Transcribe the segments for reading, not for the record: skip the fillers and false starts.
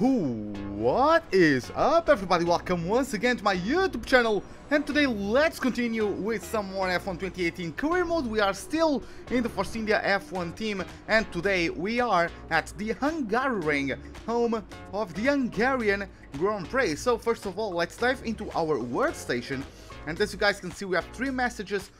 What is up, everybody? Welcome once again to my YouTube channel, and today let's continue with some more F1 2018 career mode. We are still in the Force India F1 team, and today we are at the Hungary, home of the Hungarian Grand Prix. So first of all, let's dive into our workstation, and as you guys can see, we have 3 messages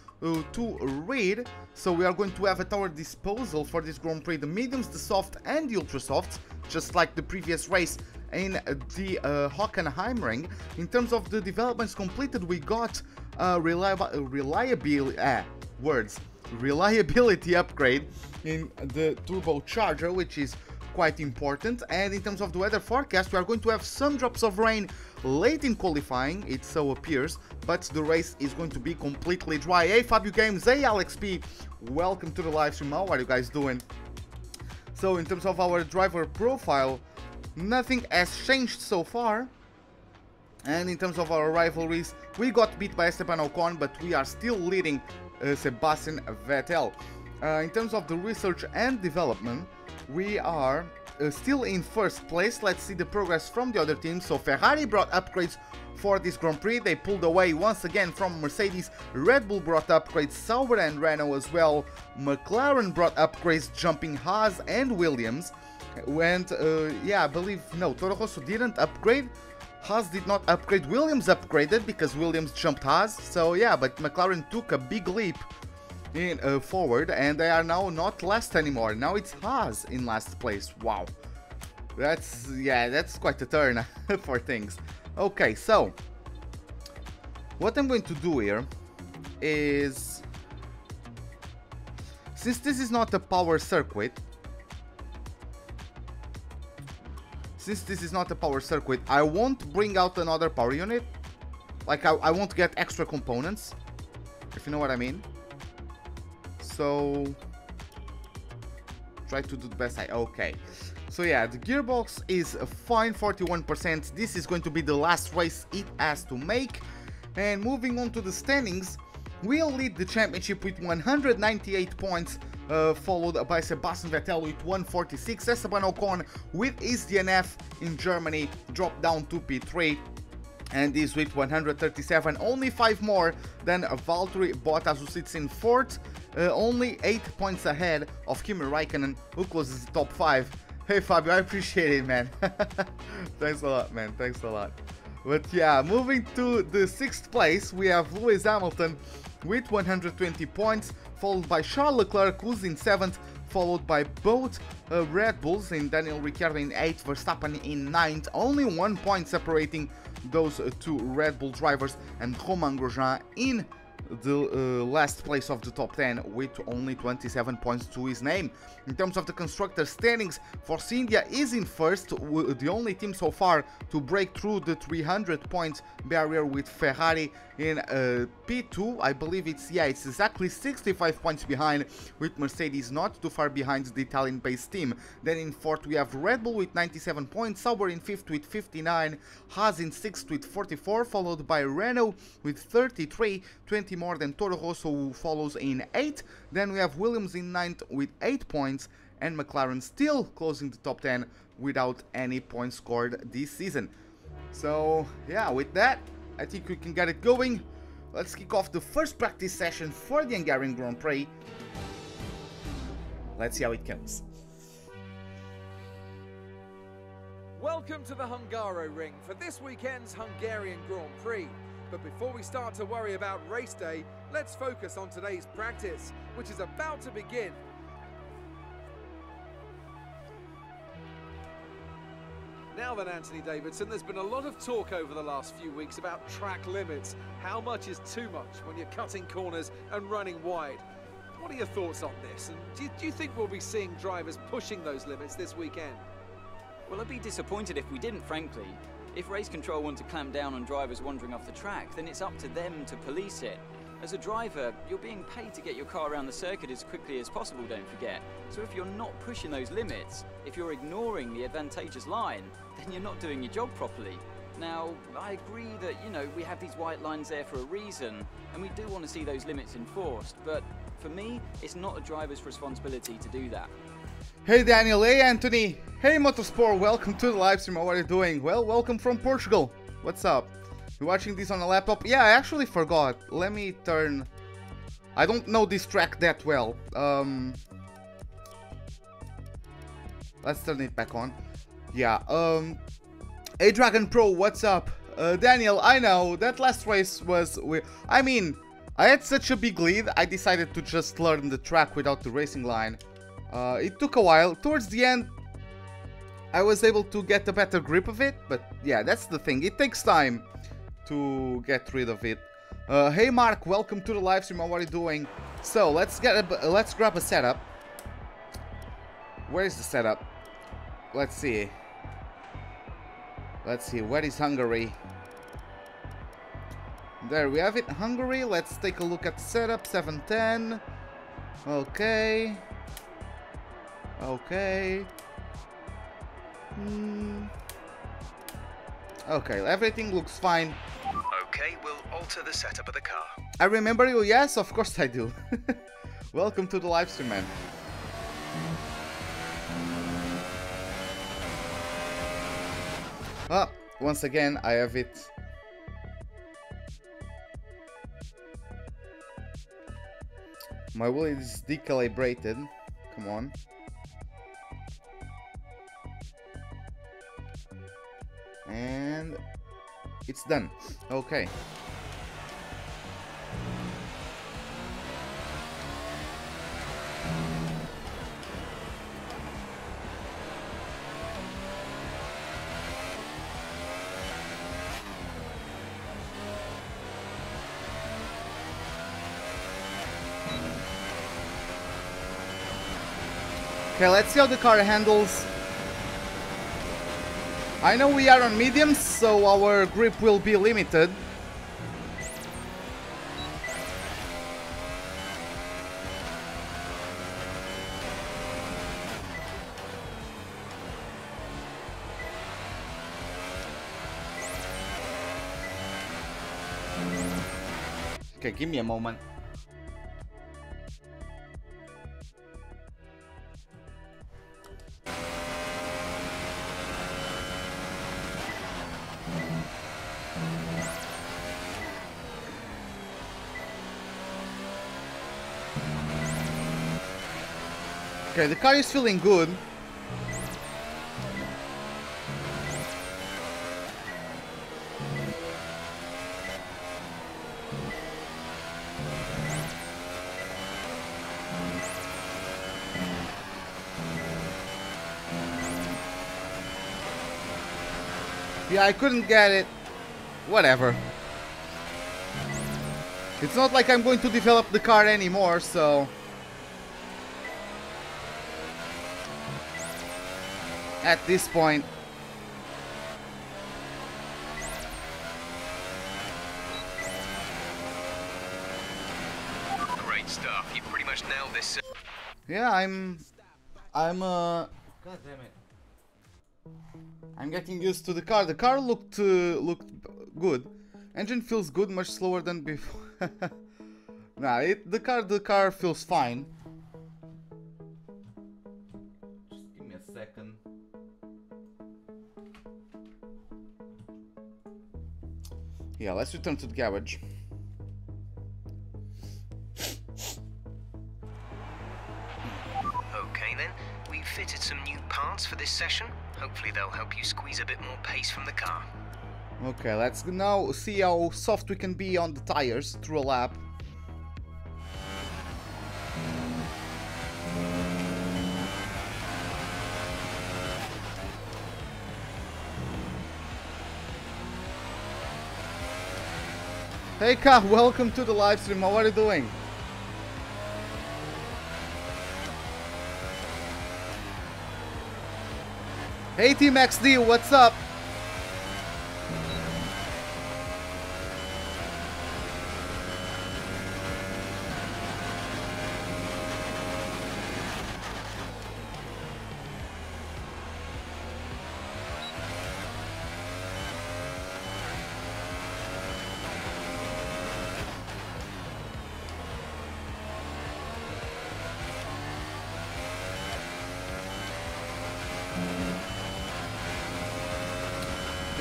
to read. So we are going to have at our disposal for this Grand Prix the mediums, the soft and the ultra softs, just like the previous race in the Hockenheimring. In terms of the developments completed, we got reliability upgrade in the turbocharger, which is quite important. And in terms of the weather forecast, we are going to have some drops of rain late in qualifying, it so appears, but the race is going to be completely dry. Hey Fabio Games, hey Alex P, welcome to the live stream. How are you guys doing? So in terms of our driver profile, nothing has changed so far. And in terms of our rivalries, we got beat by Esteban Ocon, but we are still leading Sebastian Vettel. In terms of the research and development, we are still in first place. Let's see the progress from the other teams. So Ferrari brought upgrades for this Grand Prix. They pulled away once again from Mercedes. Red Bull brought upgrades, Sauber and Renault as well. McLaren brought upgrades, jumping Haas and Williams. And yeah, I believe, no, Toro Rosso didn't upgrade. Haas did not upgrade. Williams upgraded because Williams jumped Haas. So yeah, but McLaren took a big leap in forward, and they are now not last anymore. Now it's Haas in last place. Wow, that's quite a turn for things. Okay, so what I'm going to do here is, since this is not a power circuit, I won't bring out another power unit. Like I won't get extra components, if you know what I mean. So try to do the best okay. So yeah, the gearbox is fine, 41%. This is going to be the last race it has to make. And moving on to the standings, we'll lead the championship with 198 points, followed by Sebastian Vettel with 146. Esteban Ocon with his DNF in Germany dropped down to P3 and is with 137, only 5 more than Valtteri Bottas, who sits in 4th, only 8 points ahead of Kimi Räikkönen, who closes the top 5. Hey Fabio, I appreciate it, man. Thanks a lot, man, thanks a lot. But yeah, moving to the 6th place, we have Lewis Hamilton with 120 points, followed by Charles Leclerc, who's in 7th, followed by both Red Bulls in Daniel Ricciardo in 8th, Verstappen in 9th, only 1 point separating those 2 Red Bull drivers, and Romain Grosjean in the last place of the top 10 with only 27 points to his name. In terms of the constructor standings, Force India is in first, the only team so far to break through the 300 points barrier, with Ferrari in P2. I believe it's exactly 65 points behind, with Mercedes not too far behind the Italian based team. Then in 4th we have Red Bull with 97 points, Sauber in 5th with 59, Haas in 6th with 44, followed by Renault with 33, 20 more than Toro Rosso, who follows in 8th. Then we have Williams in 9th with 8 points, and McLaren still closing the top 10 without any points scored this season. So yeah, with that, I think we can get it going. Let's kick off the first practice session for the Hungarian Grand Prix. Let's see how it comes. Welcome to the Hungaroring for this weekend's Hungarian Grand Prix. But before we start to worry about race day, let's focus on today's practice, which is about to begin. Now then, Anthony Davidson, there's been a lot of talk over the last few weeks about track limits. How much is too much when you're cutting corners and running wide? What are your thoughts on this? And do you think we'll be seeing drivers pushing those limits this weekend? Well, I'd be disappointed if we didn't, frankly. If race control want to clamp down on drivers wandering off the track, then it's up to them to police it. As a driver, you're being paid to get your car around the circuit as quickly as possible, don't forget. So if you're not pushing those limits, if you're ignoring the advantageous line, then you're not doing your job properly. Now, I agree that, we have these white lines there for a reason, and we do want to see those limits enforced, but for me, it's not a driver's responsibility to do that. Hey Daniel, hey Anthony, hey Motorsport, welcome to the live stream. How are you doing? Well, welcome from Portugal. What's up? You're watching this on a laptop? Yeah, I actually forgot. Let me turn... I don't know this track that well. Let's turn it back on. Yeah, hey Dragon Pro, what's up? Daniel, I know, that last race was weird. I mean, I had such a big lead, I decided to just learn the track without the racing line. It took a while. Towards the end, I was able to get a better grip of it, but yeah, that's the thing. It takes time to get rid of it. Hey Mark, welcome to the live stream. How are you doing? So let's grab a setup. Where is the setup? Let's see. Let's see. Where is Hungary? There we have it. Hungary. Let's take a look at the setup. 710. Okay. Okay. Okay, everything looks fine. Okay, we'll alter the setup of the car. I remember you, yes, of course I do. Welcome to the live stream, man. Ah, once again, I have it. My wheel is decalibrated. Come on. And it's done. Okay. Okay, let's see how the car handles. I know we are on mediums, so our grip will be limited. Okay, give me a moment. Okay, the car is feeling good. Yeah, I couldn't get it. Whatever. It's not like I'm going to develop the car anymore, so... At this point. Great stuff. You pretty much nailed this. Yeah, God damn it. I'm getting used to the car. The car looked good. Engine feels good, much slower than before. Nah, the car feels fine. Just give me a second. Yeah, let's return to the garage. Okay then, we've fitted some new parts for this session. Hopefully they'll help you squeeze a bit more pace from the car. Okay, let's now see how soft we can be on the tires through a lap. Hey Ka, welcome to the live stream. How are you doing? Hey Team XD, what's up?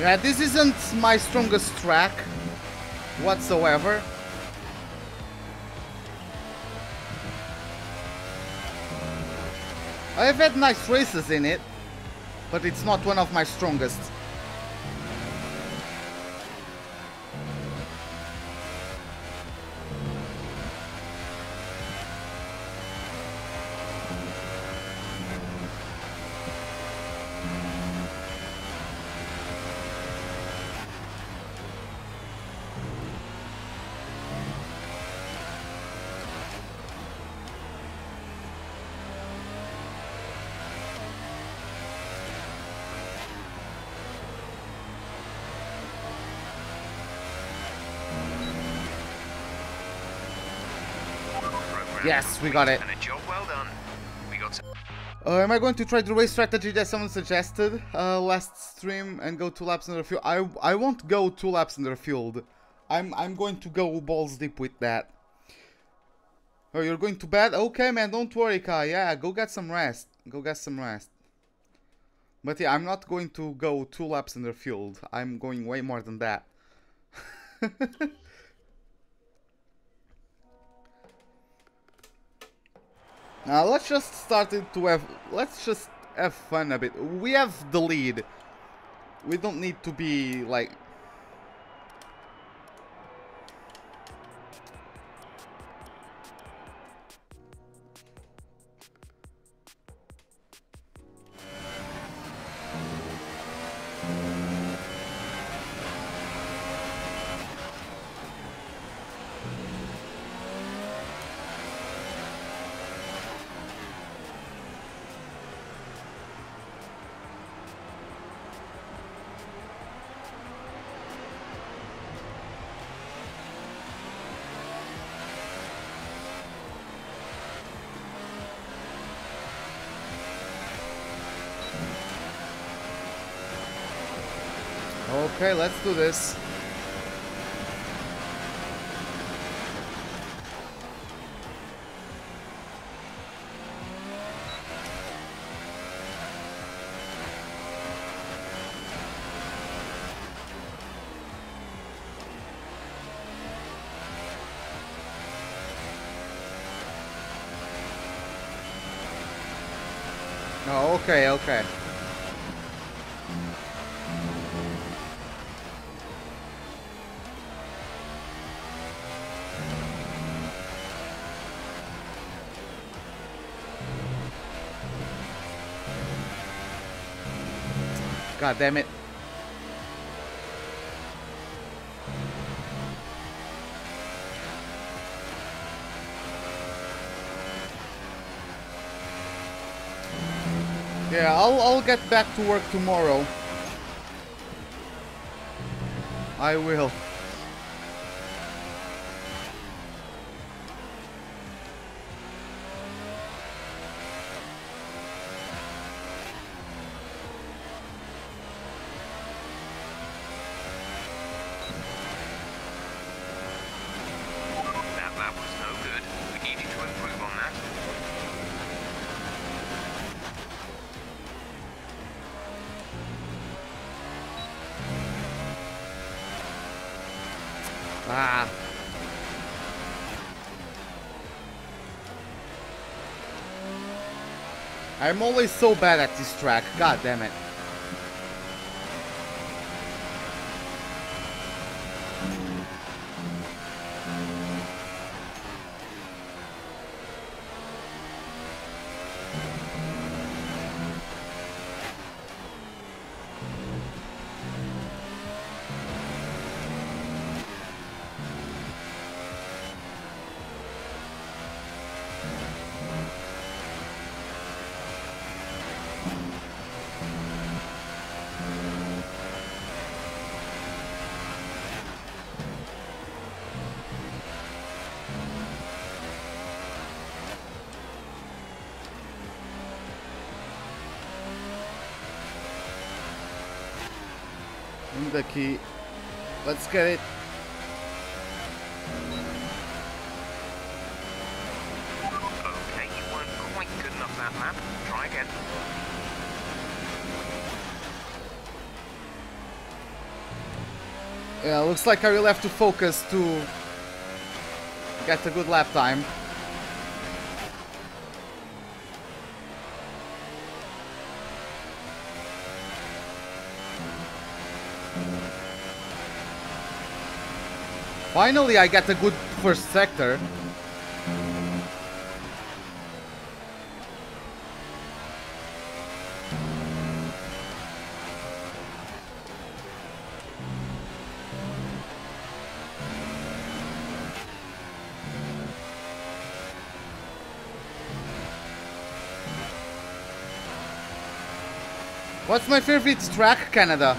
Yeah, this isn't my strongest track whatsoever. I've had nice races in it, but it's not one of my strongest. Yes, we got it. And a job well done. We got some... Am I going to try the race strategy that someone suggested last stream and go 2 laps under fuel? I won't go 2 laps under fueled. I'm going to go balls deep with that. Oh, you're going to bed? Okay, man, don't worry, Kai. Yeah, go get some rest. Go get some rest. But yeah, I'm not going to go 2 laps under fueled. I'm going way more than that. Now let's just start it to have. Let's just have fun a bit. We have the lead. We don't need to be like. Okay, let's do this. Oh, okay, okay. God damn it. Yeah, I'll get back to work tomorrow. I will. Ah. I'm always so bad at this track. God damn it. The key. Let's get it. Okay, you weren't quite good enough that lap. Try again. Yeah, looks like I will have to focus to get a good lap time. Finally, I get a good first sector. What's my favorite track, Canada?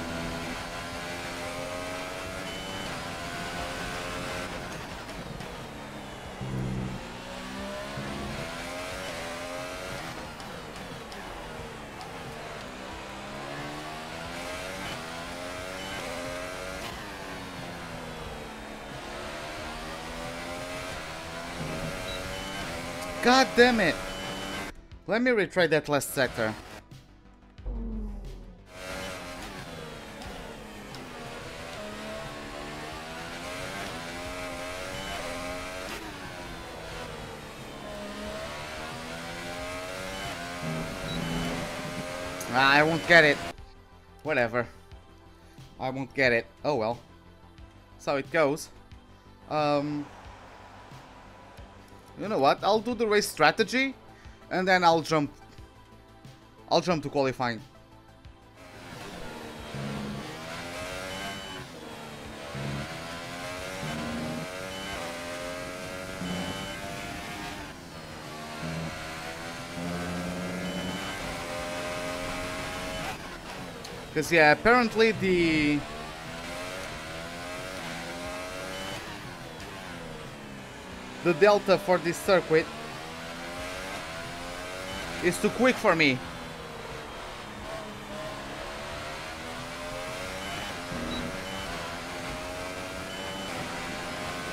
God damn it! Let me retry that last sector. I won't get it. Whatever. I won't get it. Oh well. That's how it goes. You know what? I'll do the race strategy, and then I'll jump to qualifying. Because yeah, apparently the delta for this circuit is too quick for me.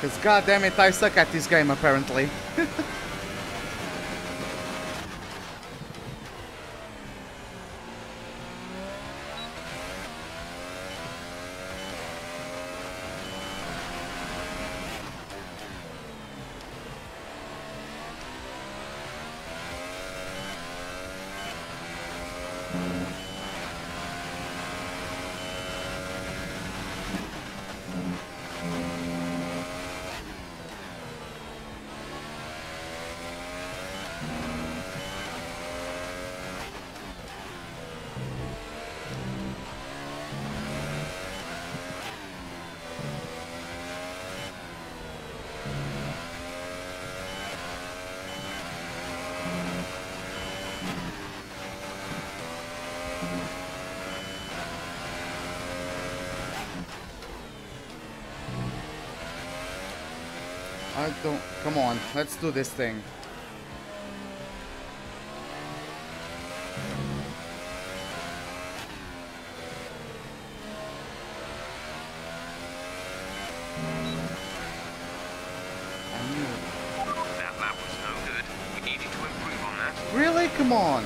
Because god damn it, I suck at this game apparently. I don't... Come on, let's do this thing. That lap was no good. We needed to improve on that. Really? Come on.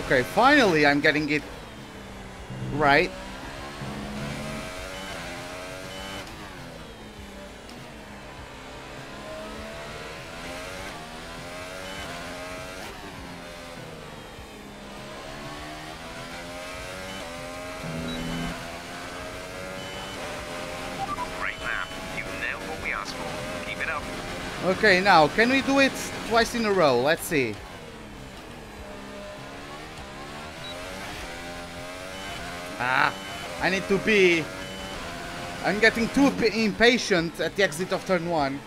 Okay, finally I'm getting it right. Great lap. You nailed what we asked for. Keep it up. Okay, now, can we do it twice in a row? Let's see. I need to be... I'm getting too impatient at the exit of turn 1.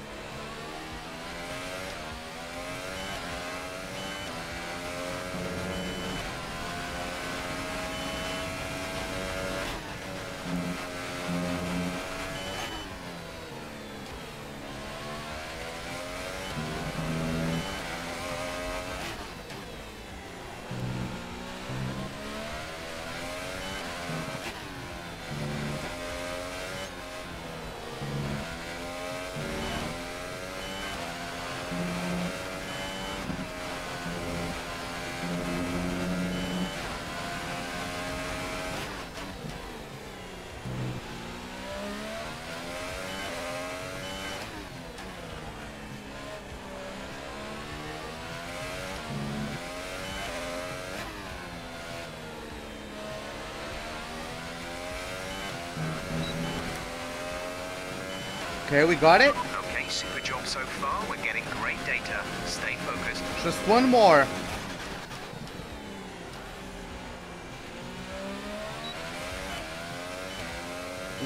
Okay, we got it. Okay, super job so far. We're getting great data. Stay focused. Just one more.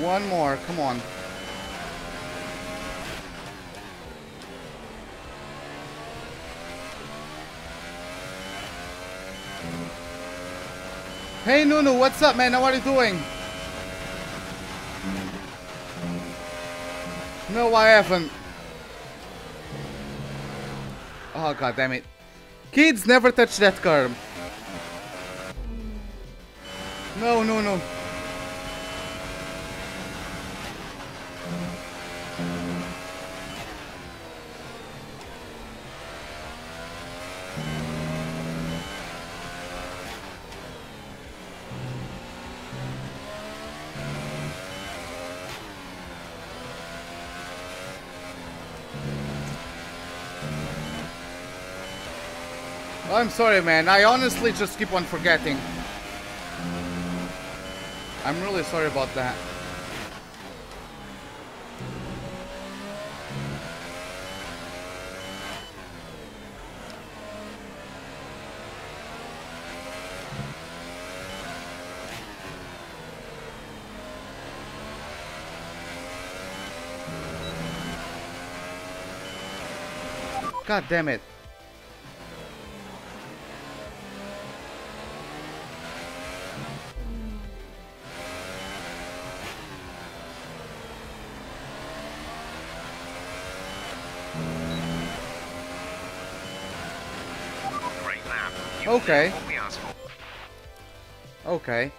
One more, come on. Hey Nunu, what's up, man? How are you doing? No, I haven't. Oh, god damn it. Kids, never touch that curb. No, no, no. I'm sorry, man. I honestly just keep on forgetting. I'm really sorry about that. God damn it. Okay. Okay.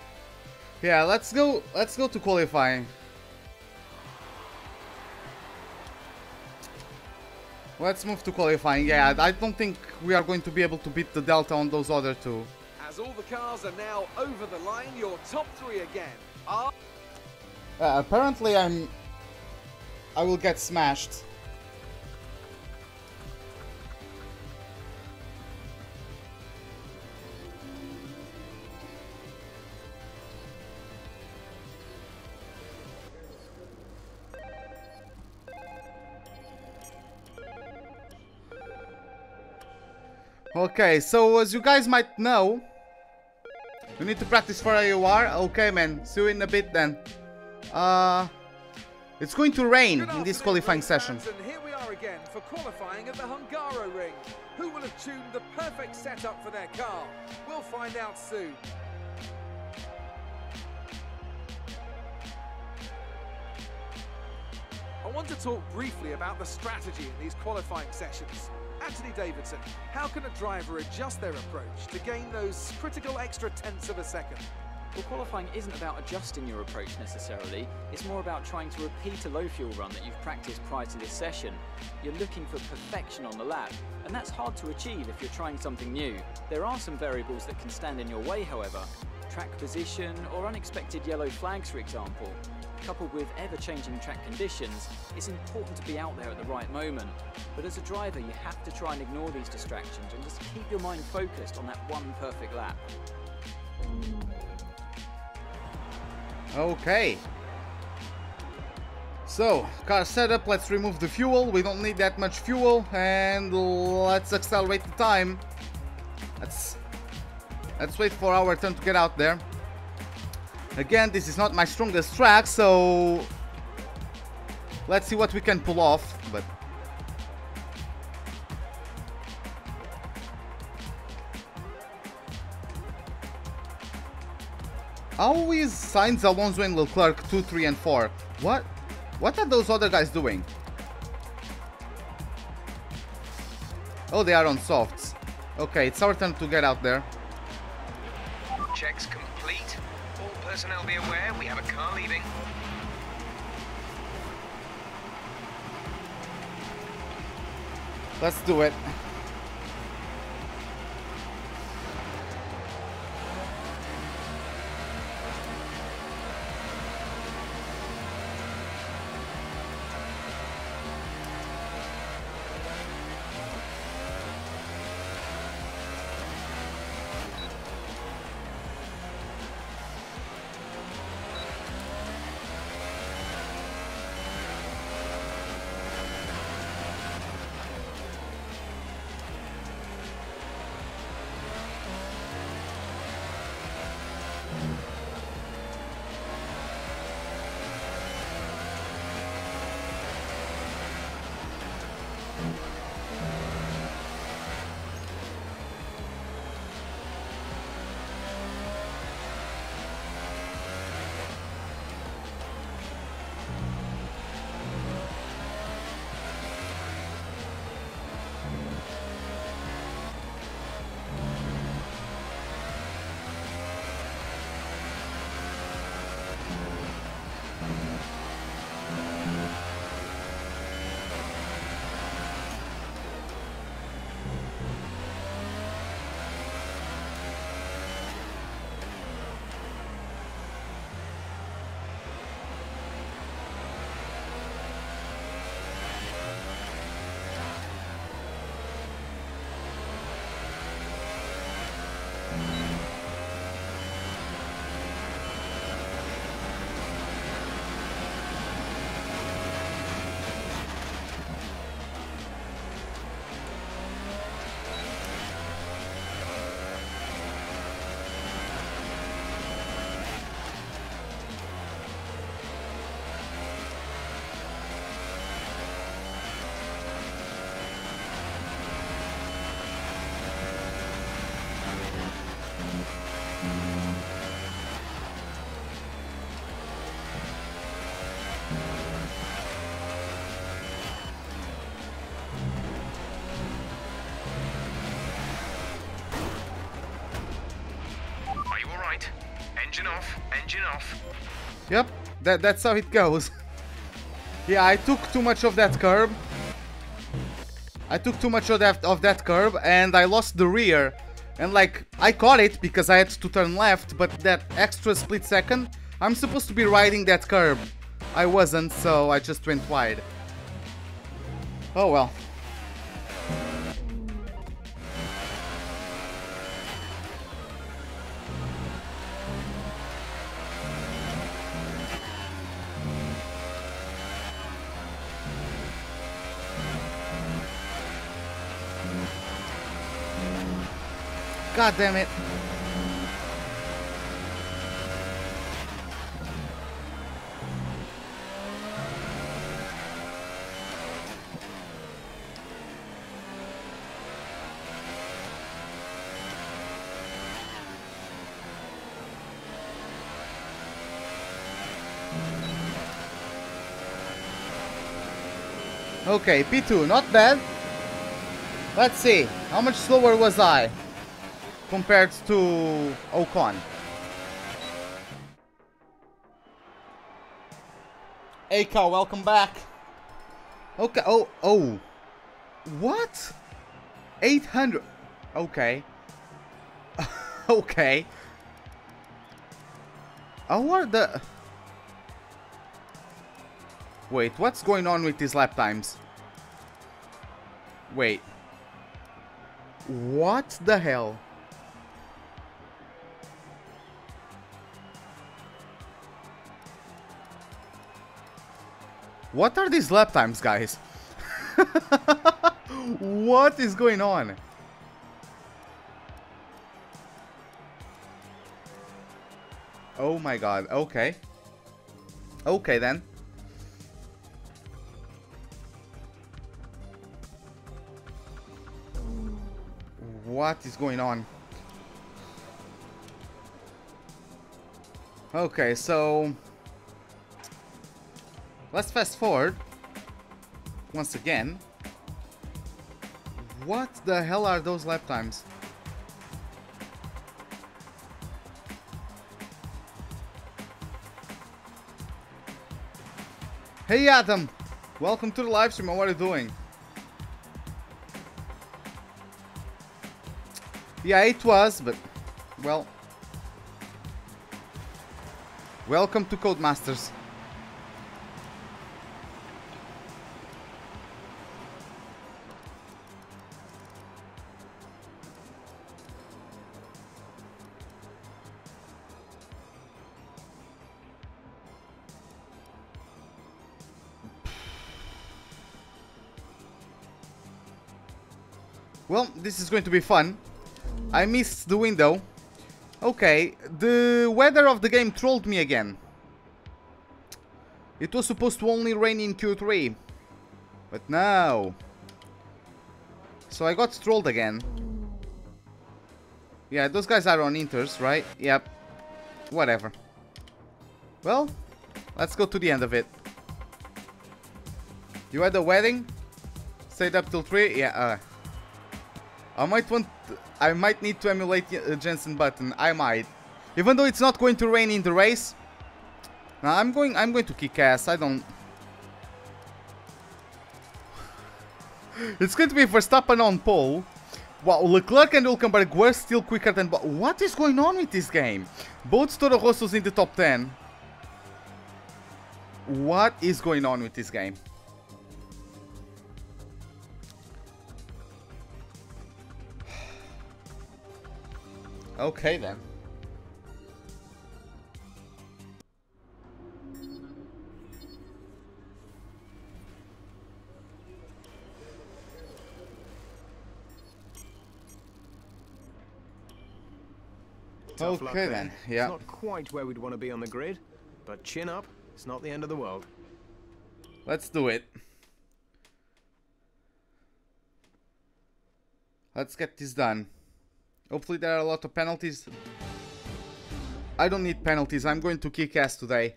Yeah, let's go to qualifying. Let's move to qualifying. Yeah, I don't think we are going to be able to beat the delta on those other two. As all the cars are now over the line, your top three again are... Apparently I will get smashed. Okay, so as you guys might know, you need to practice for AUR. Okay, man. See you in a bit then. It's going to rain in this qualifying session. And here we are again for qualifying at the Hungaro ring. Who will have tuned the perfect setup for their car? We'll find out soon. I want to talk briefly about the strategy in these qualifying sessions. Anthony Davidson, how can a driver adjust their approach to gain those critical extra tenths of a second? Well, qualifying isn't about adjusting your approach necessarily, it's more about trying to repeat a low fuel run that you've practiced prior to this session. You're looking for perfection on the lap, and that's hard to achieve if you're trying something new. There are some variables that can stand in your way, however. Track position or unexpected yellow flags, for example. Coupled with ever-changing track conditions, it's important to be out there at the right moment. But as a driver, you have to try and ignore these distractions and just keep your mind focused on that one perfect lap. Okay. So, car setup, let's remove the fuel. We don't need that much fuel, and let's accelerate the time. Let's wait for our turn to get out there. Again, this is not my strongest track, so let's see what we can pull off. But how is Sainz, Alonso and Leclerc 2, 3 and 4? What are those other guys doing? Oh, they are on softs. Okay, it's our turn to get out there. Checks complete. All personnel be aware, we have a car leaving. Let's do it. Engine off, engine off. Yep, that's how it goes. Yeah, I took too much of that curb. And I lost the rear. And like, I caught it because I had to turn left, but that extra split second, I'm supposed to be riding that curb. I wasn't, so I just went wide. Oh well. God damn it. Okay, P2, not bad. Let's see, how much slower was I compared to Ocon? Hey Cal, welcome back. Okay, oh. What? 800. Okay. Okay. How are the... Wait, what's going on with these lap times? Wait. What the hell? What are these lap times, guys? What is going on? Oh my god, okay. Okay then. What is going on? Okay, so let's fast forward once again. What the hell are those lap times? Hey Adam, welcome to the live stream. What are you doing? Yeah, it was, but well, welcome to Codemasters. Well, this is going to be fun. I missed the window. Okay, the weather of the game trolled me again. It was supposed to only rain in Q3. But no. So I got trolled again. Yeah, those guys are on Inters, right? Yep. Whatever. Well, let's go to the end of it. You had a wedding? Stayed up till 3? Yeah, I might need to emulate Jensen Button. I might, even though it's not going to rain in the race. Now I'm going to kick ass. I don't. It's going to be Verstappen on pole. Wow, Leclerc and Hülkenberg were still quicker than. What is going on with this game? Both Toro Rossos in the top 10. What is going on with this game? Okay then. Tough luck Okay there. then, yeah. It's not quite where we'd want to be on the grid, but chin up, it's not the end of the world. Let's do it. Let's get this done. Hopefully there are a lot of penalties. I don't need penalties. I'm going to kick ass today.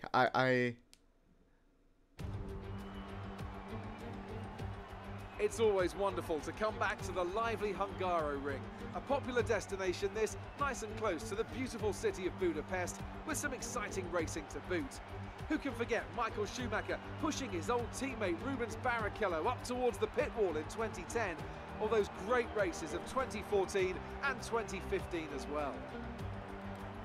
It's always wonderful to come back to the lively Hungaro ring. A popular destination this, nice and close to the beautiful city of Budapest, with some exciting racing to boot. Who can forget Michael Schumacher pushing his old teammate Rubens Barrichello up towards the pit wall in 2010, or those great races of 2014 and 2015 as well.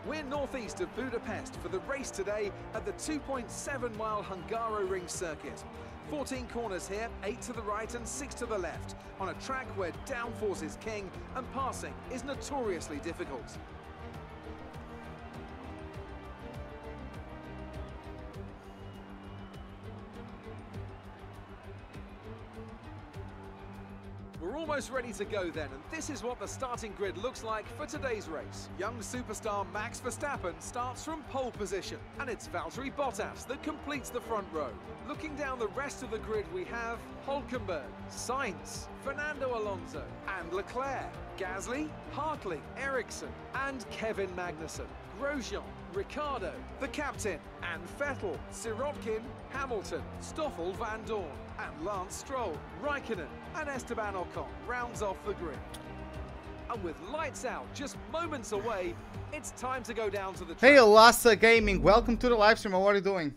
We're northeast of Budapest for the race today at the 2.7-mile Hungaro ring circuit. 14 corners here, 8 to the right and 6 to the left, on a track where downforce is king and passing is notoriously difficult. We're almost ready to go then, and this is what the starting grid looks like for today's race. Young superstar Max Verstappen starts from pole position, and it's Valtteri Bottas that completes the front row. Looking down the rest of the grid, we have Hülkenberg, Sainz, Fernando Alonso, and Leclerc, Gasly, Hartley, Ericsson, and Kevin Magnussen, Grosjean, Ricciardo, the captain, and Vettel, Sirotkin, Hamilton, Stoffel Van Dorn, and Lance Stroll, Raikkonen, and Esteban Ocon rounds off the grid. And with lights out just moments away, it's time to go down to the track. Hey Lassa Gaming, welcome to the live stream. What are you doing?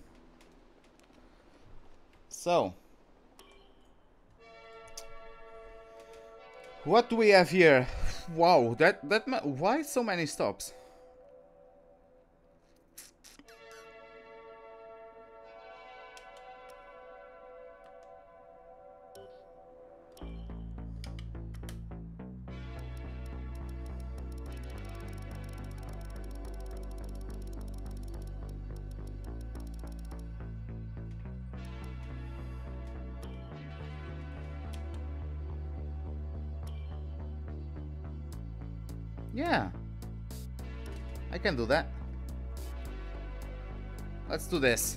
So, what do we have here? Wow, why so many stops? Yeah, I can do that. Let's do this.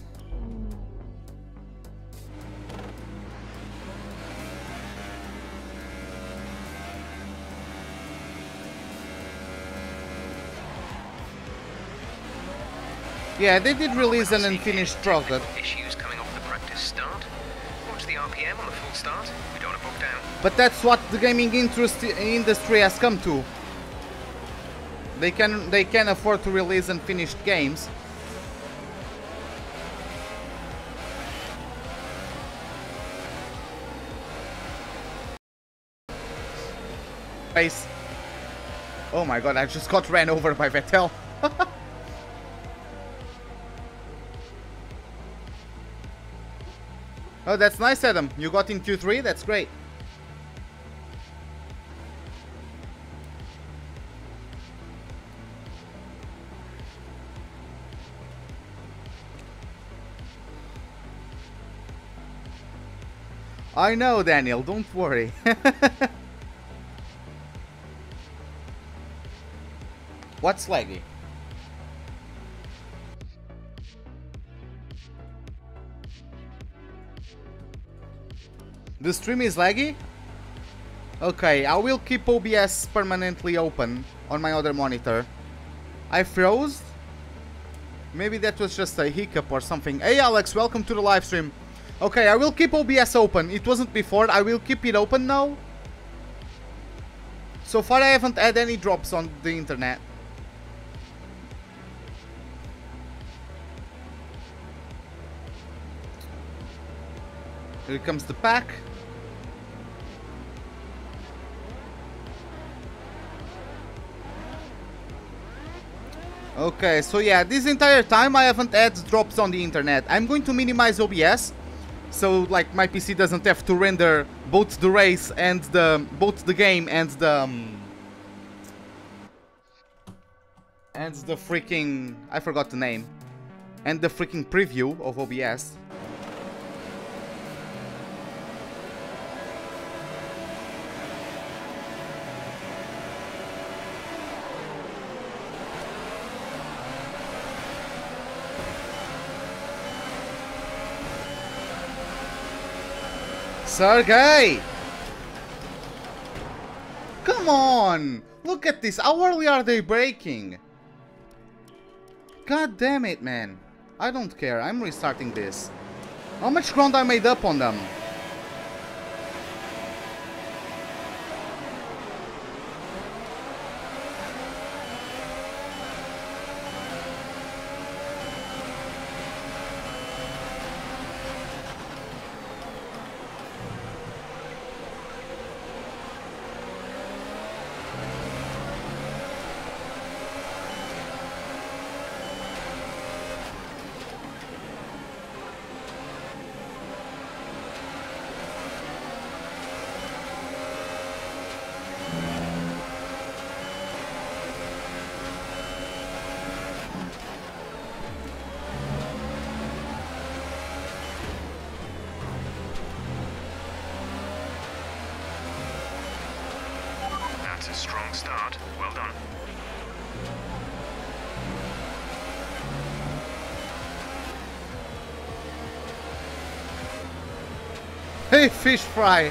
Yeah, they did release an unfinished product. Issues coming off the practice start. Watch the RPM on the full start. We don't want to bog down. But that's what the gaming industry has come to. They can afford to release unfinished games. Race. Oh my god, I just got ran over by Vettel. Oh, that's nice, Adam. You got in Q3, that's great. I know, Daniel, don't worry. What's laggy? The stream is laggy? Okay, I will keep OBS permanently open on my other monitor. I froze? Maybe that was just a hiccup or something. Hey Alex, welcome to the live stream. Okay, I will keep OBS open. It wasn't before, I will keep it open now. So far I haven't had any drops on the internet. Here comes the pack. Okay, so yeah, this entire time I haven't had drops on the internet. I'm going to minimize OBS, so like my PC doesn't have to render both the race and both the game and the freaking, I forgot the name, and the freaking preview of OBS. Sergey! Come on! Look at this, how early are they braking? God damn it, man. I don't care, I'm restarting this. How much ground I made up on them? That's a strong start. Well done. Hey Fish Fry!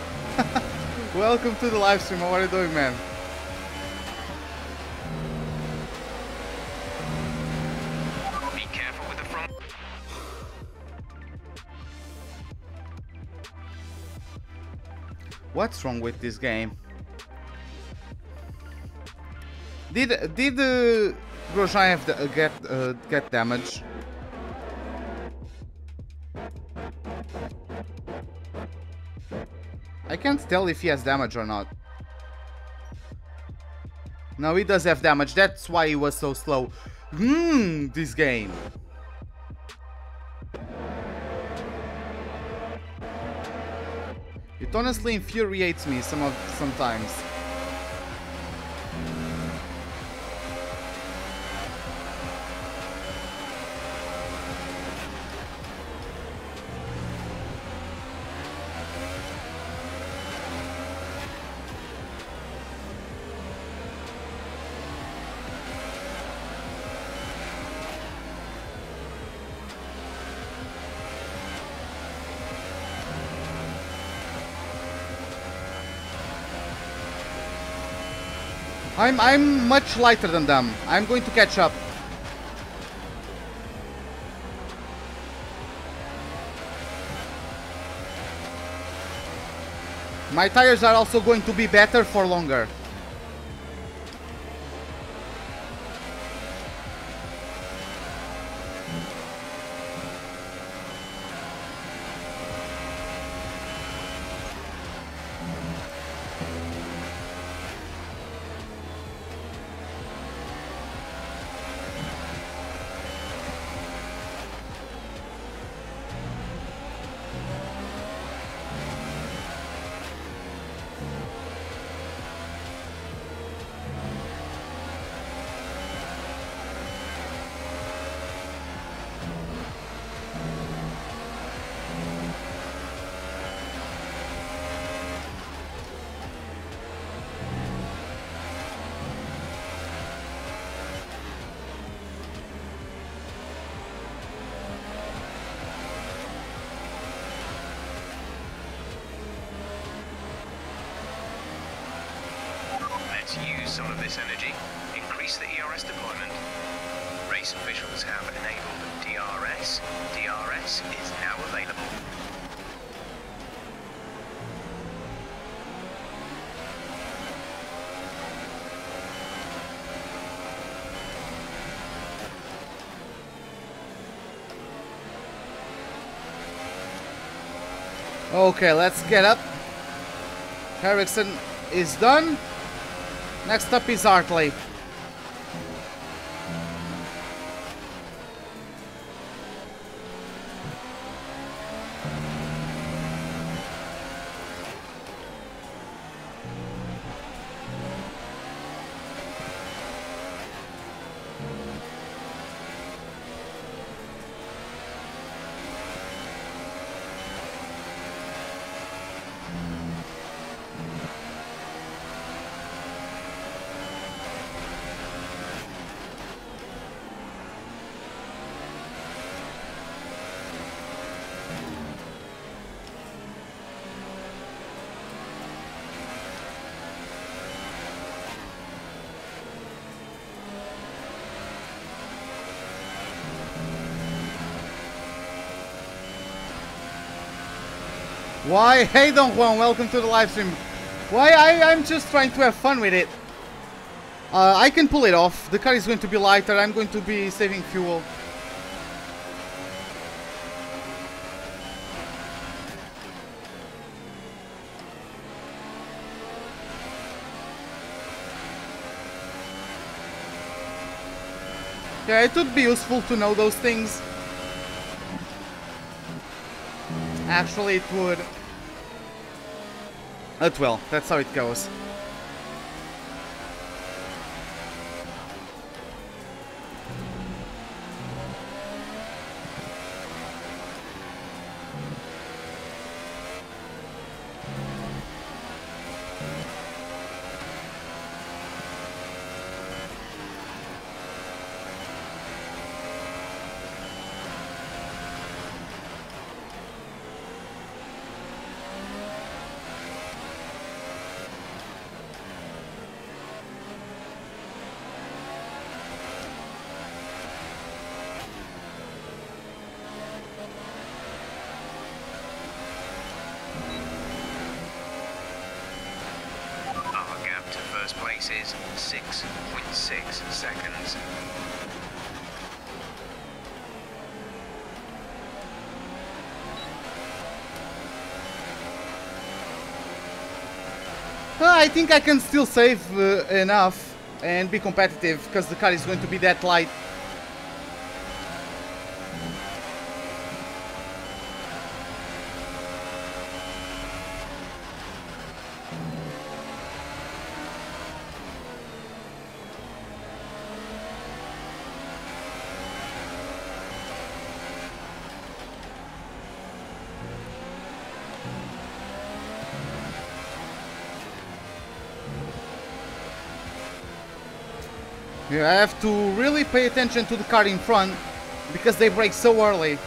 Welcome to the live stream, how are you doing, man? Be careful with the front. What's wrong with this game? Did Grosjean have get damage? I can't tell if he has damage or not. No, he does have damage. That's why he was so slow. This game. It honestly infuriates me sometimes. I'm much lighter than them. I'm going to catch up. My tires are also going to be better for longer. Let's use some of this energy. Increase the ERS deployment. Race officials have enabled DRS. DRS is now available. Okay, let's get up. Ericsson is done. Next up is Hartley. Why? Hey Don Juan, welcome to the live stream. Why? I'm just trying to have fun with it. I can pull it off. The car is going to be lighter. I'm going to be saving fuel. Yeah, it would be useful to know those things. Actually, it would. But well, that's how it goes. Is 6.6 seconds. I think I can still save enough and be competitive because the car is going to be that light. Yeah, I have to really pay attention to the car in front because they brake so early.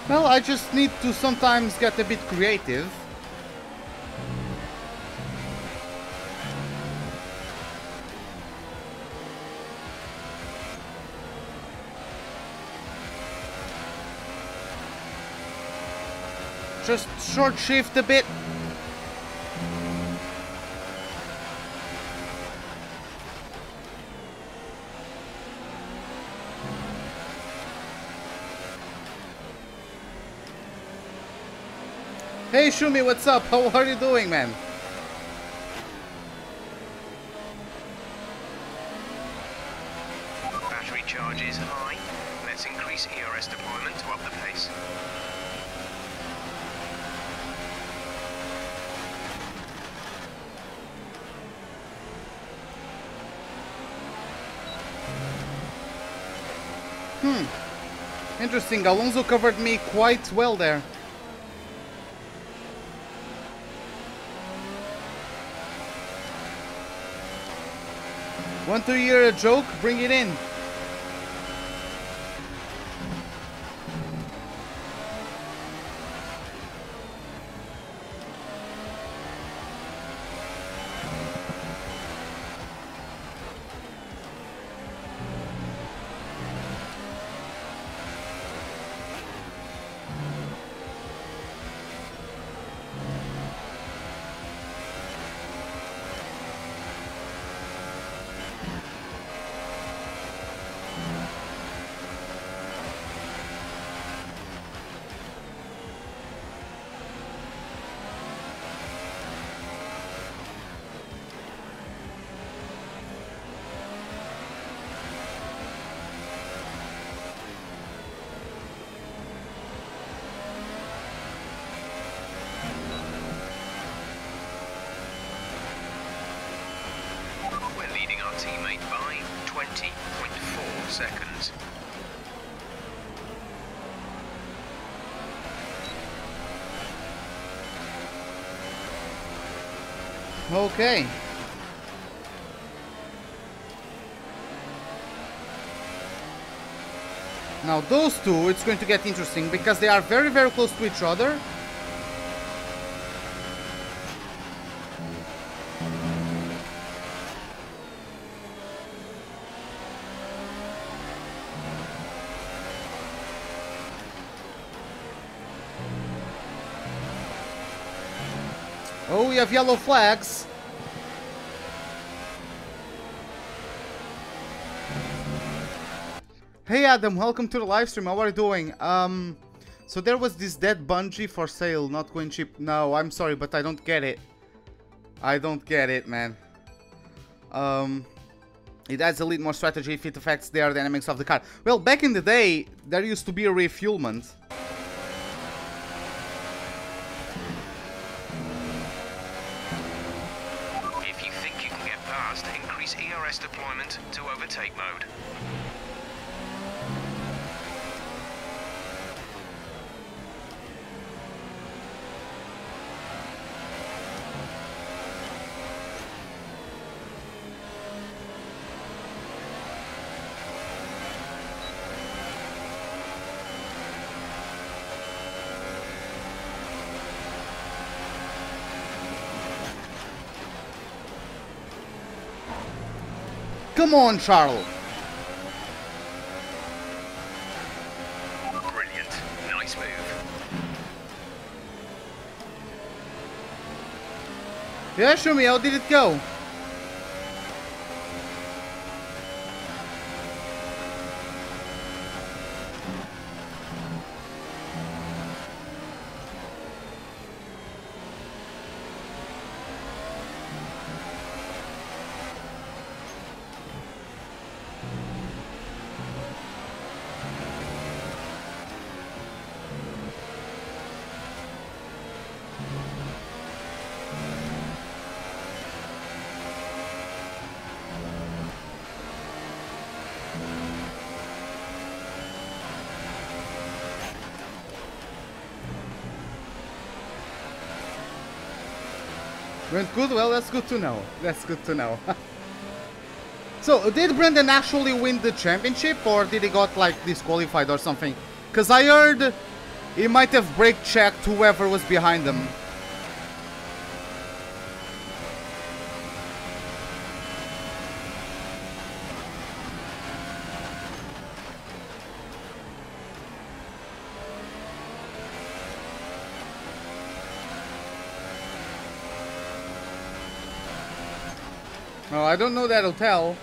Well, I just need to sometimes get a bit creative. Just short shift a bit. Hey Shumi, what's up? How are you doing, man? Battery charge is high. Let's increase ERS deployment to up the pace. Interesting, Alonso covered me quite well there. Want to hear a joke? Bring it in. Teammate by 20.4 seconds. Okay. Now those two, it's going to get interesting because they are very, very close to each other. Oh, we have yellow flags. Hey Adam, welcome to the live stream. How are you doing? So there was this dead bungee for sale, not going cheap. No, I'm sorry, but I don't get it. I don't get it, man. It adds a little more strategy if it affects the aerodynamics of the car. Well, back in the day, there used to be a refuelment. Increase ERS deployment to overtake mode. Come on, Charles. Brilliant. Nice move. Yeah, show me, how did it go? Went good? Well, that's good to know. That's good to know. So, did Brendan actually win the championship, or did he got, like, disqualified or something? Because I heard He might have brake checked whoever was behind him. Well, I don't know that hotel,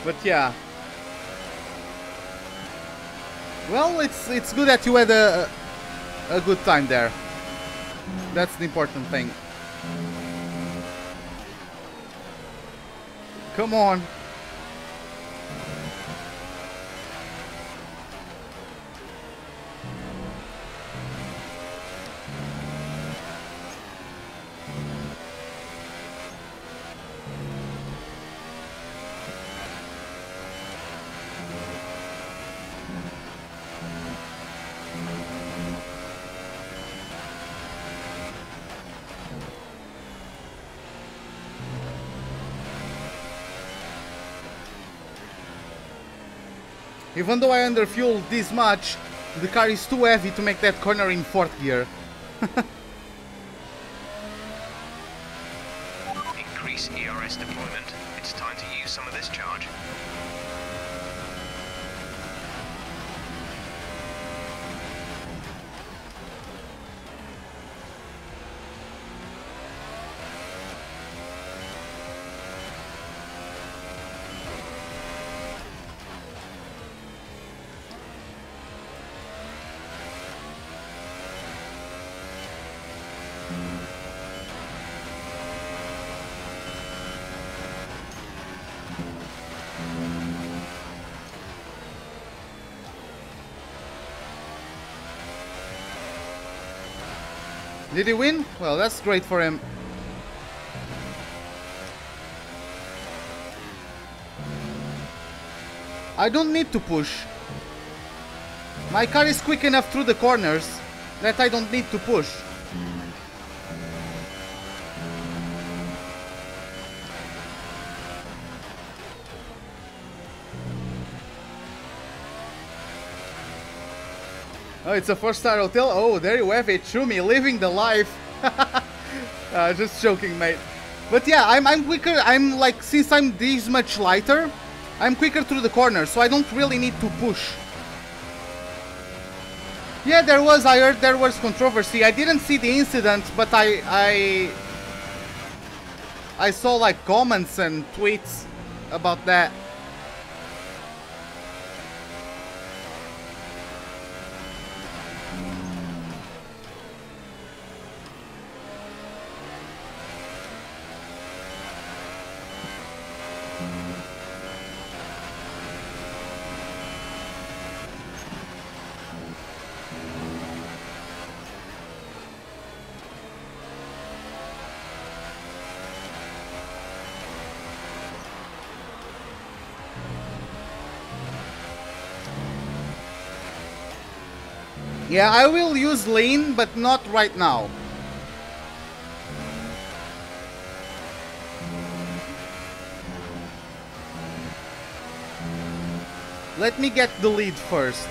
but yeah. Well, it's good that you had a good time there. That's the important thing. Come on. Even though I underfueled this much, the car is too heavy to make that corner in 4th gear. Increase ERS deployment. It's time to use some of this charge. Did he win? Well, that's great for him. I don't need to push. My car is quick enough through the corners that I don't need to push. Oh, it's a 4-star hotel? Oh, there you have it. Shumi, living the life. Just joking, mate. But yeah, I'm quicker. I'm like, since I'm this much lighter, I'm quicker through the corners, so I don't really need to push. Yeah, I heard there was controversy. I didn't see the incident, but I saw like comments and tweets about that. Yeah, I will use lean, but not right now. Let me get the lead first.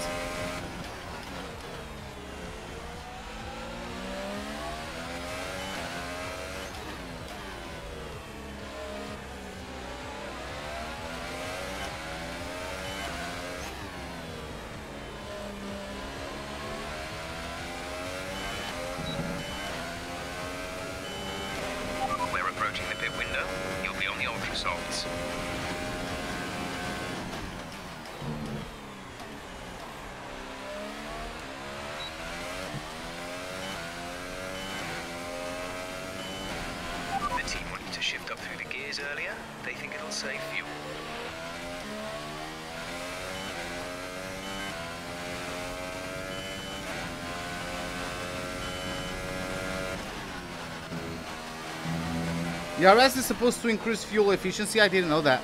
ERS is supposed to increase fuel efficiency. I didn't know that.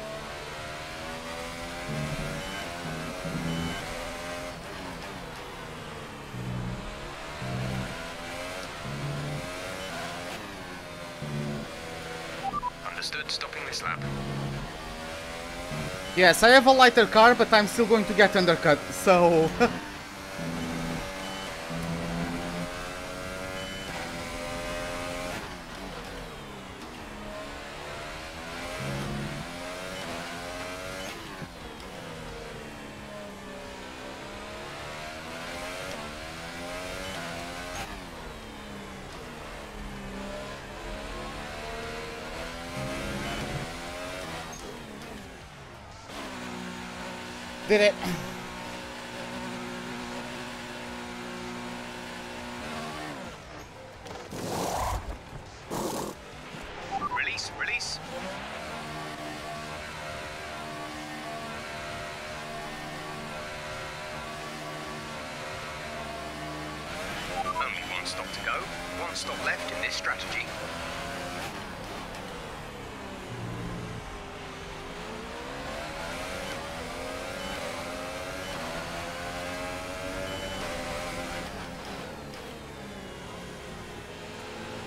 Understood. Stopping this lap. Yes, I have a lighter car, but I'm still going to get undercut, so... Did it. Release, release. Only one stop to go. One stop left in this strategy.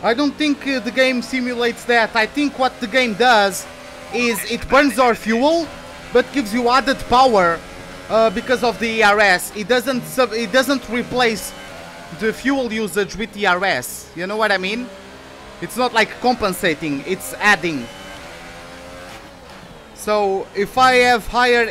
I don't think the game simulates that. I think what the game does is it burns our fuel, but gives you added power because of the ERS. It doesn't replace the fuel usage with ERS. You know what I mean? It's not like compensating, it's adding. So if I have higher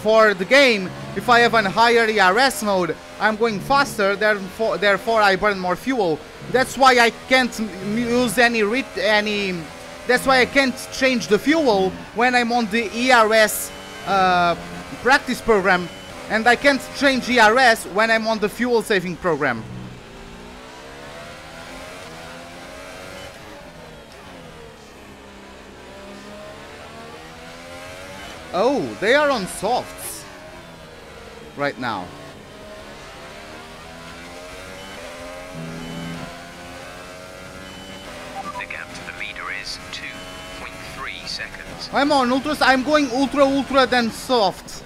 for the game, if I have a higher ERS mode, I'm going faster, therefore I burn more fuel. That's why I can't use that's why I can't change the fuel when I'm on the ERS practice program, and I can't change ERS when I'm on the fuel saving program. Oh, they are on softs right now. The gap to the leader is 2.3 seconds. I'm on ultras. I'm going ultra then soft.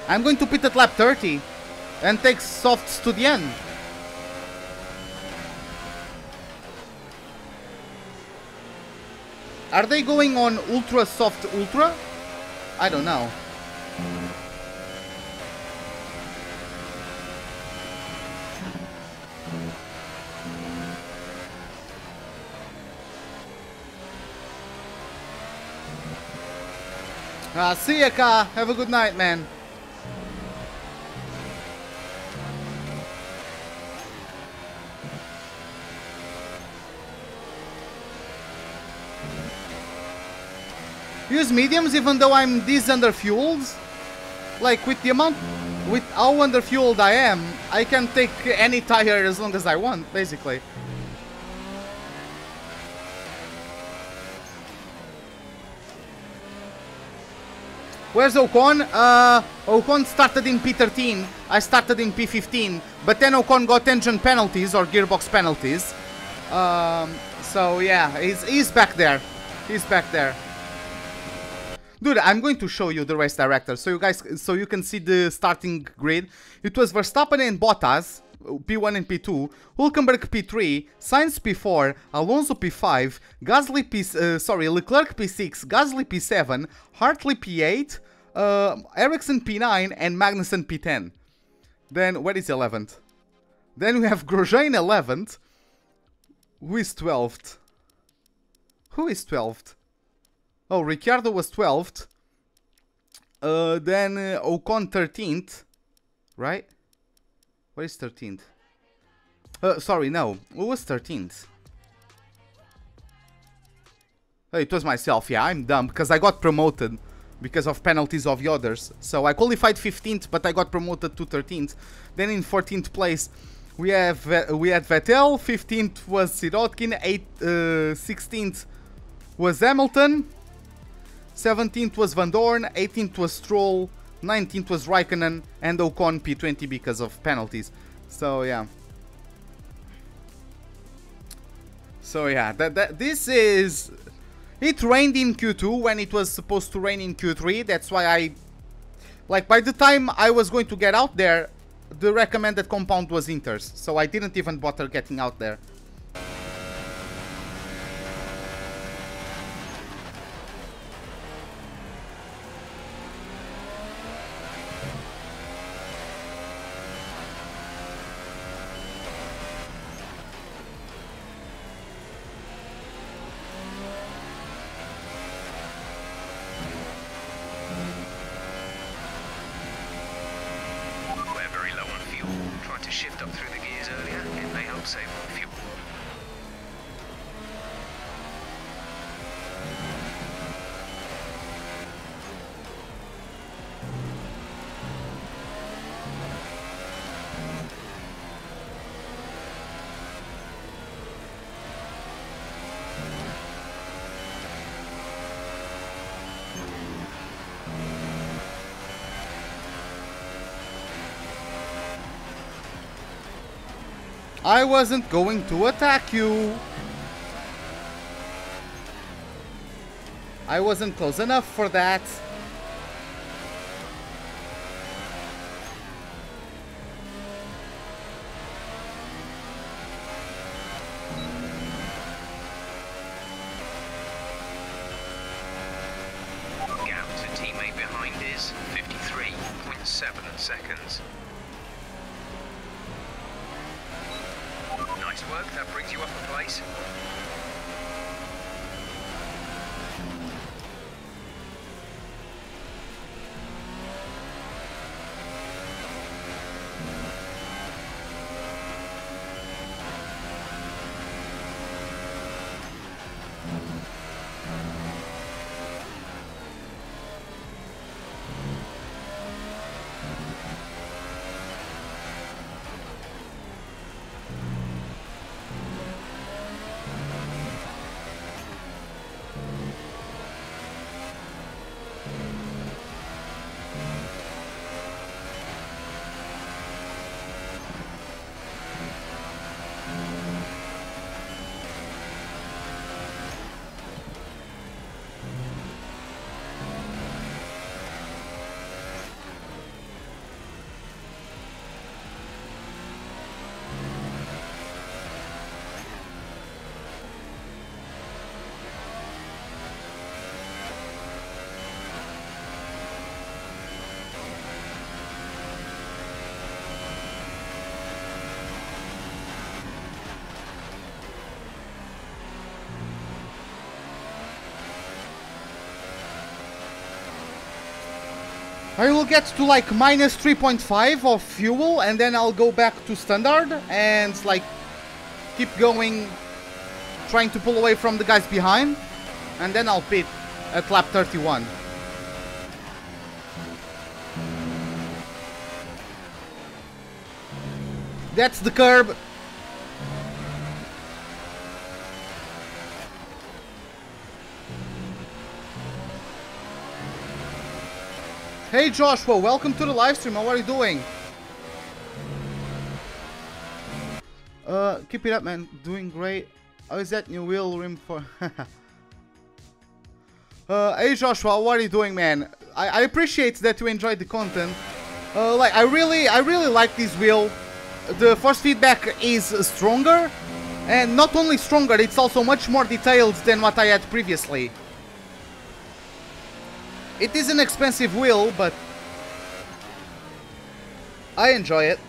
I'm going to pit at lap 30 and take softs to the end. Are they going on ultra soft ultra? I don't know. See ya, Ka. Have a good night, man. Use mediums even though I'm this underfueled. Like with how underfueled I am, I can take any tire as long as I want, basically. Where's Ocon? Ocon started in P13, I started in P15, but then Ocon got engine penalties or gearbox penalties. So yeah, he's back there. He's back there. Dude, I'm going to show you the race director so you can see the starting grid. It was Verstappen and Bottas, P1 and P2, Hülkenberg P3, Sainz P4, Alonso P5, Leclerc P6, Gasly P7, Hartley P8, Ericsson P9, and Magnussen P10. Then, where is 11th? Then we have Grosjean 11th. Who is 12th? Who is 12th? Oh, Ricciardo was 12th. Then Ocon 13th. Right? Where is 13th? Sorry, no. Who was 13th? Oh, it was myself. Yeah, I'm dumb because I got promoted because of penalties of the others. So I qualified 15th, but I got promoted to 13th. Then in 14th place, we had Vettel. 15th was Sirotkin. 16th was Hamilton. 17th was Van Dorn, 18th was Stroll, 19th was Raikkonen, and Ocon P20 because of penalties. So yeah. So yeah, this is... It rained in Q2 when it was supposed to rain in Q3. That's why like by the time I was going to get out there, the recommended compound was Inters. So I didn't even bother getting out there. Shift up through the gears earlier, it may help save more fuel. I wasn't going to attack you. I wasn't close enough for that. Gap to teammate behind is 53.7 seconds. Nice work, that brings you up a place. I will get to like minus 3.5 of fuel and then I'll go back to standard and like keep going, trying to pull away from the guys behind, and then I'll pit at lap 31. That's the curb. Hey Joshua, welcome to the live stream. How are you doing? Keep it up, man. Doing great. How is that new wheel rim for? Hey Joshua, how are you doing, man? I appreciate that you enjoyed the content. Like I really like this wheel. The force feedback is stronger, and not only stronger, it's also much more detailed than what I had previously. It is an expensive wheel, but I enjoy it.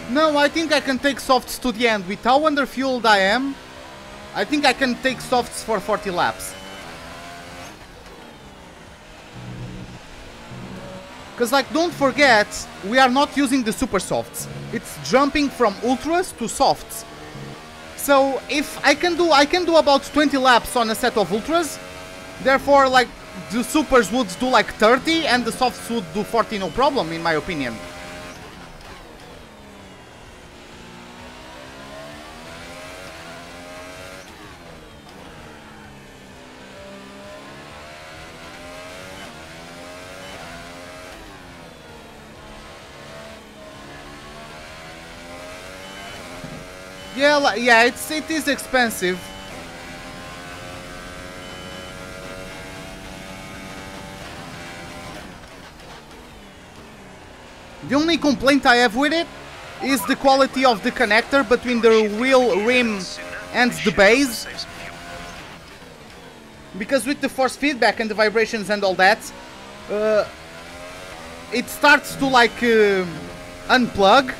No, I think I can take softs to the end. With how underfueled I am, I think I can take softs for 40 laps. Because, like, don't forget, we are not using the super softs. It's jumping from ultras to softs. So, if I can do about 20 laps on a set of ultras. Therefore, like, the supers would do like 30 and the softs would do 40, no problem, in my opinion. Yeah, yeah, it is expensive. The only complaint I have with it is the quality of the connector between the wheel rim and the base. Because with the force feedback and the vibrations and all that, it starts to like unplug.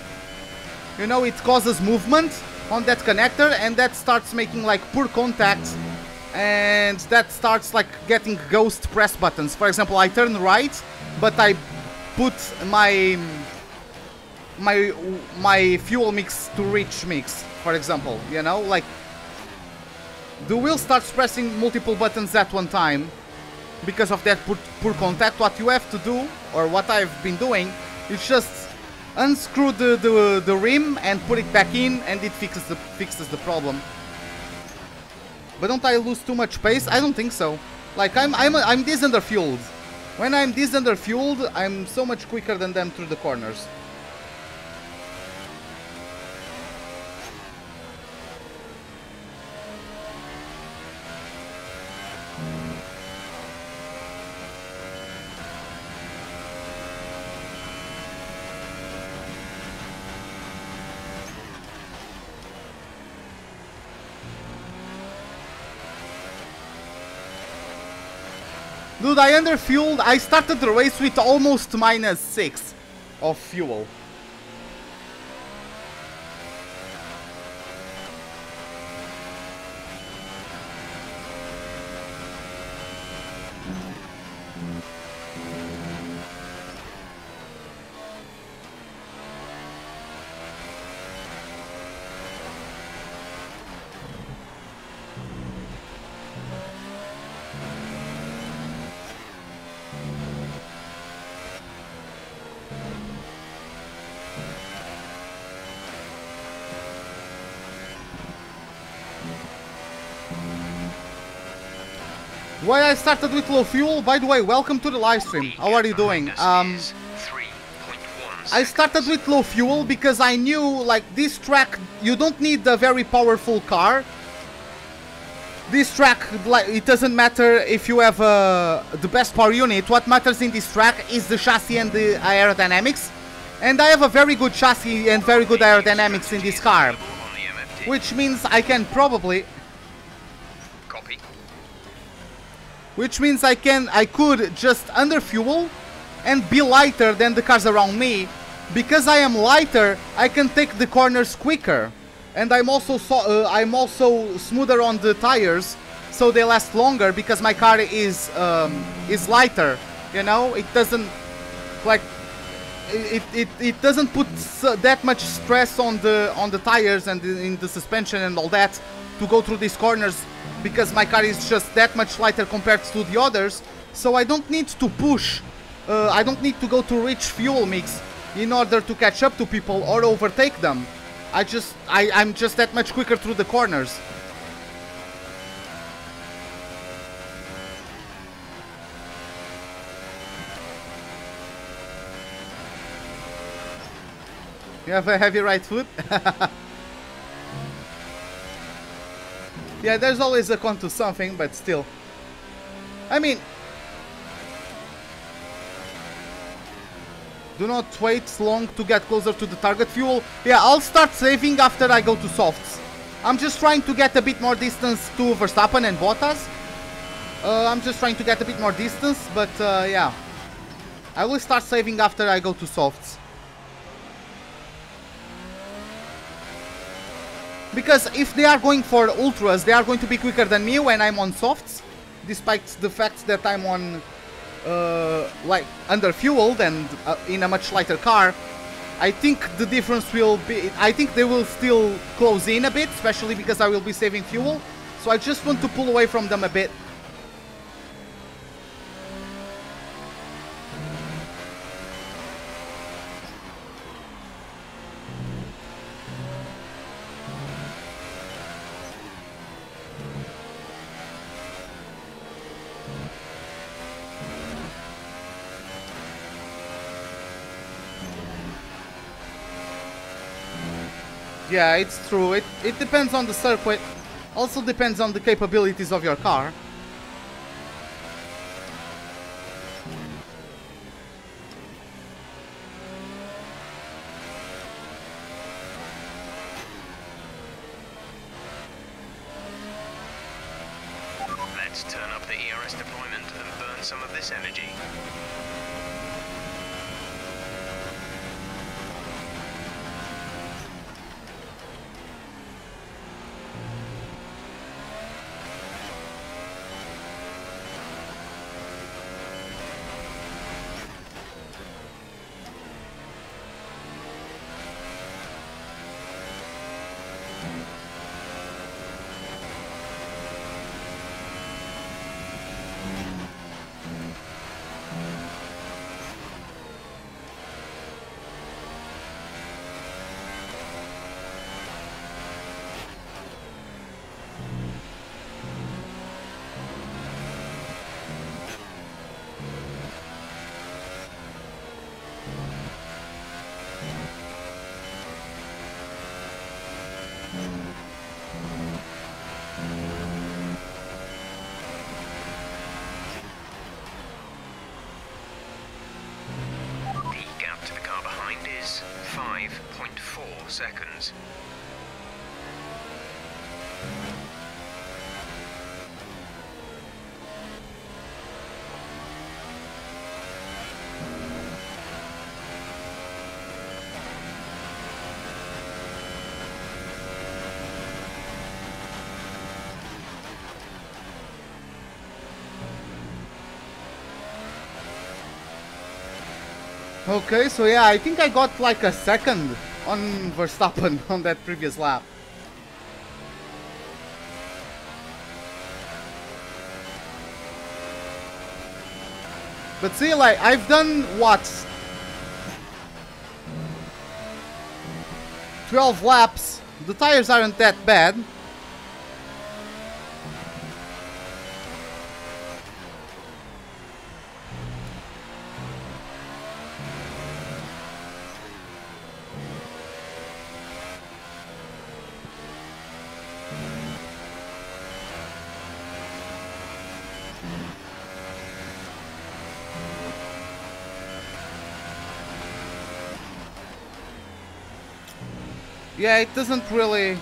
You know, it causes movement. on that connector, and that starts making like poor contact, and that starts like getting ghost press buttons. For example, I turn right, but I put my fuel mix to rich mix, for example, you know, like the wheel starts pressing multiple buttons at one time because of that poor contact. What you have to do, or what I've been doing, is just unscrew the rim and put it back in, and it fixes the problem. But don't I lose too much pace? I don't think so. Like I'm this underfueled. When I'm this underfueled, I'm so much quicker than them through the corners. Dude, I underfueled. I started the race with almost -6 of fuel. Why I started with low fuel? By the way, welcome to the live stream. How are you doing? I started with low fuel because I knew, like, this track, you don't need a very powerful car. This track, like, it doesn't matter if you have the best power unit. What matters in this track is the chassis and the aerodynamics. And I have a very good chassis and very good aerodynamics in this car. Which means I can probably... Which means I could just underfuel and be lighter than the cars around me. Because I am lighter, I can take the corners quicker, and I'm also smoother on the tires, so they last longer because my car is lighter. You know, it doesn't like it doesn't put that much stress on the tires and in the suspension and all that to go through these corners, because my car is just that much lighter compared to the others. So I don't need to push, I don't need to go to rich fuel mix in order to catch up to people or overtake them. I'm just that much quicker through the corners. You have a heavy right foot? Yeah, there's always a con to something, but still. I mean, do not wait long to get closer to the target fuel. Yeah, I'll start saving after I go to softs. I'm just trying to get a bit more distance to Verstappen and Bottas. I'm just trying to get a bit more distance, but yeah. I will start saving after I go to softs. Because if they are going for ultras, they are going to be quicker than me when I'm on softs, despite the fact that I'm on like underfueled and in a much lighter car. I think the difference will be, I think they will still close in a bit, especially because I will be saving fuel. So I just want to pull away from them a bit. Yeah, it's true. It depends on the circuit. Also depends on the capabilities of your car. Let's turn up the ERS deployment and burn some of this energy. The gap to the car behind is 5.4 seconds. Okay, so yeah, I think I got like a second on Verstappen on that previous lap. But see, like, I've done what? 12 laps. The tires aren't that bad. Yeah, it doesn't really...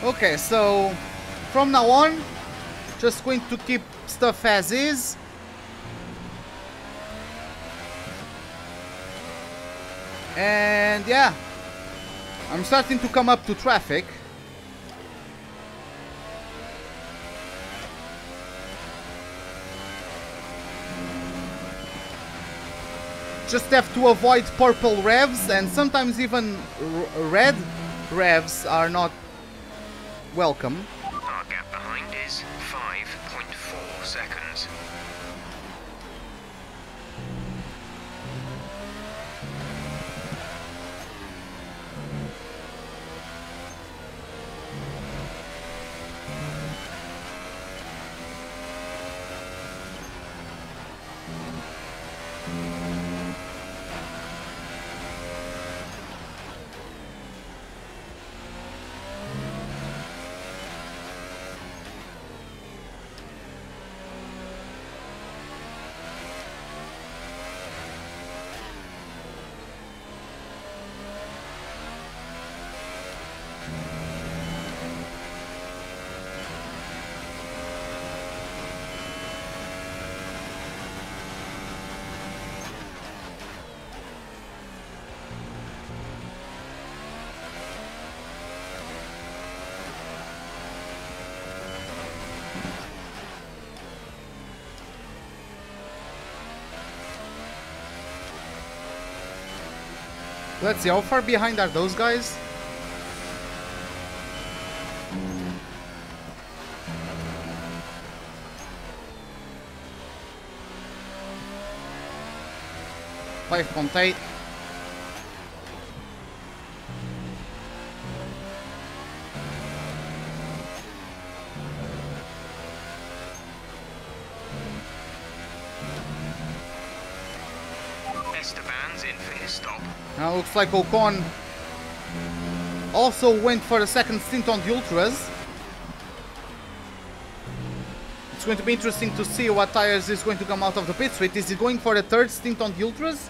Okay, so from now on, just going to keep stuff as is. And yeah, I'm starting to come up to traffic. Just have to avoid purple revs, and sometimes even red revs are not welcome. Our gap behind is 5.4 seconds. Let's see, how far behind are those guys? Five point eight. Esteban's in for his stop. Now looks like Ocon also went for a second stint on the Ultras. It's going to be interesting to see what tires is going to come out of the pits with. Is he going for a third stint on the Ultras?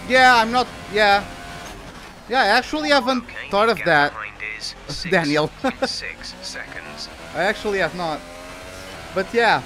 Yeah, I'm not... Yeah, I actually haven't thought of that, Daniel. 6 seconds. I actually have not. But yeah.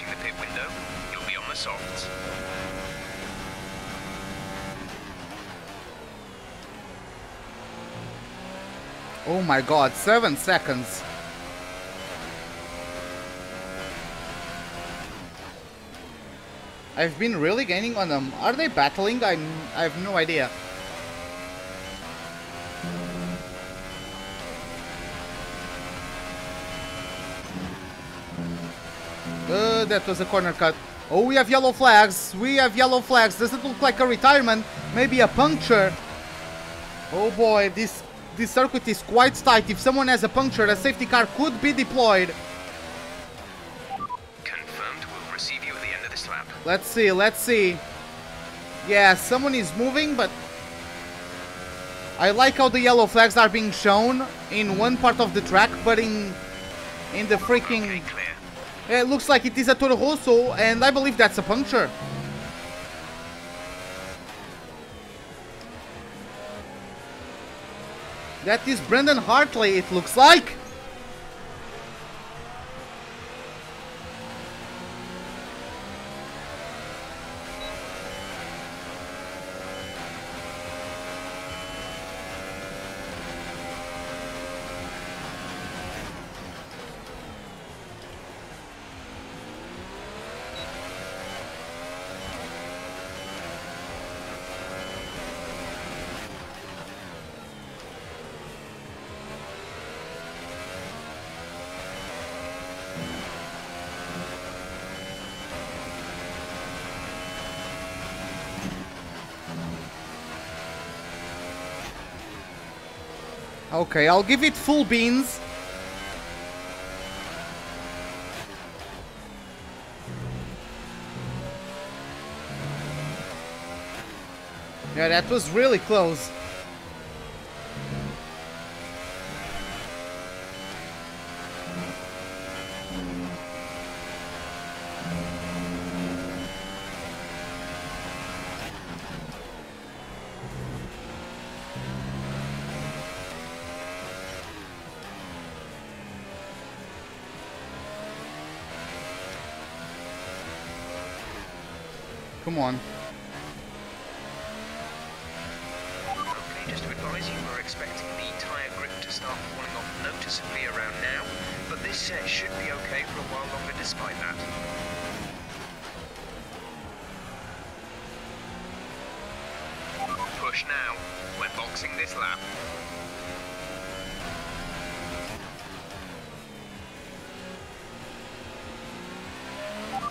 approaching the pit window, you'll be on the softs. Oh my god, 7 seconds. I've been really gaining on them. Are they battling? I have no idea. That was a corner cut. Oh, we have yellow flags. We have yellow flags. Does it look like a retirement? Maybe a puncture. Oh boy, this circuit is quite tight. If someone has a puncture, a safety car could be deployed. Confirmed. We'll receive you at the end of this lap. Let's see, let's see. Yeah, someone is moving, but I like how the yellow flags are being shown in one part of the track, but in the freaking... Okay, clear. It looks like it is a Toro Rosso, and I believe that's a puncture. That is Brendan Hartley, it looks like. Okay, I'll give it full beans. Yeah, that was really close. Come on. Okay, just to advise you, we're expecting the tyre grip to start falling off noticeably around now, but this set should be okay for a while longer despite that. Push now. We're boxing this lap.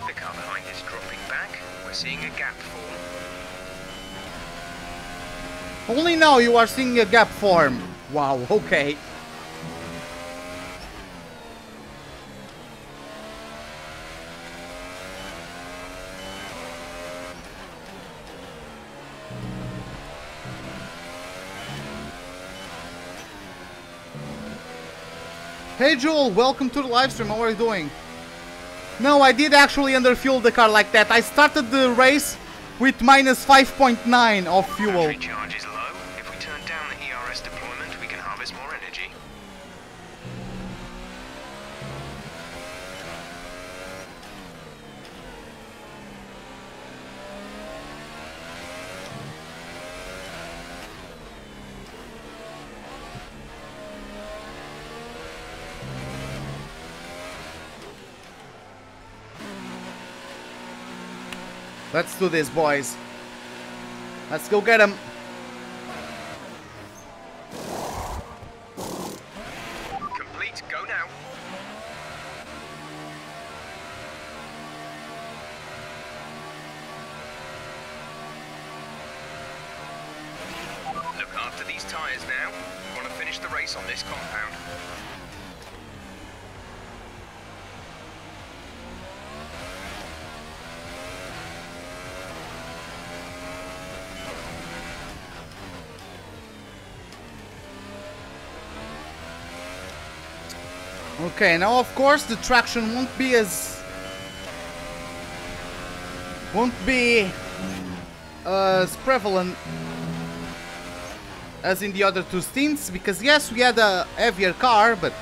The car behind is dropping back. We're seeing a gap form. Only now you are seeing a gap form. Wow, okay. Hey Joel, welcome to the live stream. How are you doing? No, I did actually underfuel the car like that. I started the race with minus 5.9 of fuel. Battery charge is low. If we turn down the ERS deployment, we can harvest more energy. Let's do this, boys. Let's go get him. Complete, go now. Look after these tyres now. We want to finish the race on this compound. Okay, now of course the traction won't be as prevalent as in the other two stints, because yes, we had a heavier car, but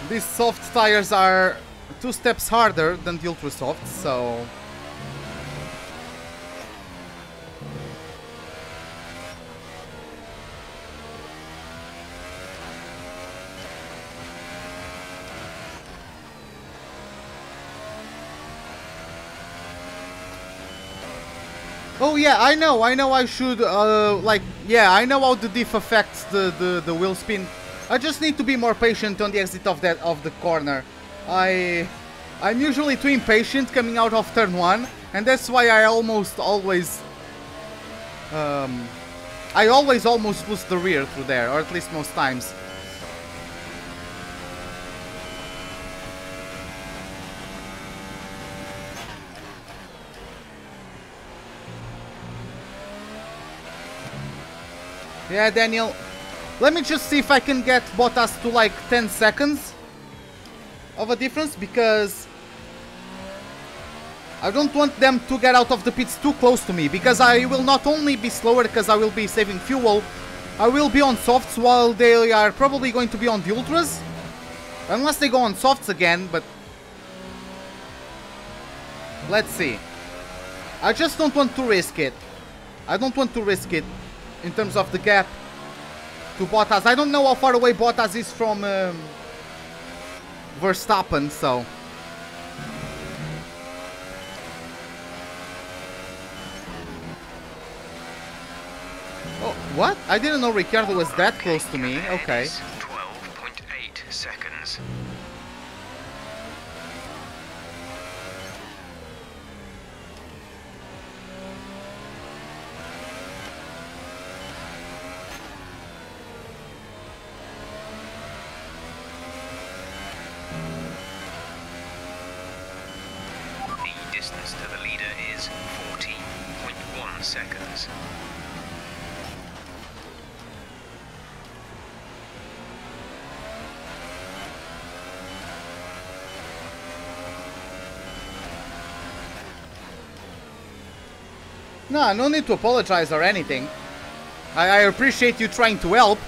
these soft tires are 2 steps harder than the Ultra Softs, so... Oh yeah, I know I should, like, yeah, I know how the diff affects the wheel spin. I just need to be more patient on the exit of the corner. I'm usually too impatient coming out of turn 1, and that's why I almost always, almost lose the rear through there, or at least most times. Yeah, Daniel, let me just see if I can get Bottas to like 10 seconds of a difference, because I don't want them to get out of the pits too close to me, because I will not only be slower because I will be saving fuel, I will be on softs while they are probably going to be on the ultras, unless they go on softs again. But let's see. I just don't want to risk it. I don't want to risk it in terms of the gap to Bottas. I don't know how far away Bottas is from Verstappen, so... Oh, what? I didn't know Ricciardo was that close to me. Okay. 12.8 seconds. The distance to the leader is 14.1 seconds. No, no need to apologize or anything. I appreciate you trying to help.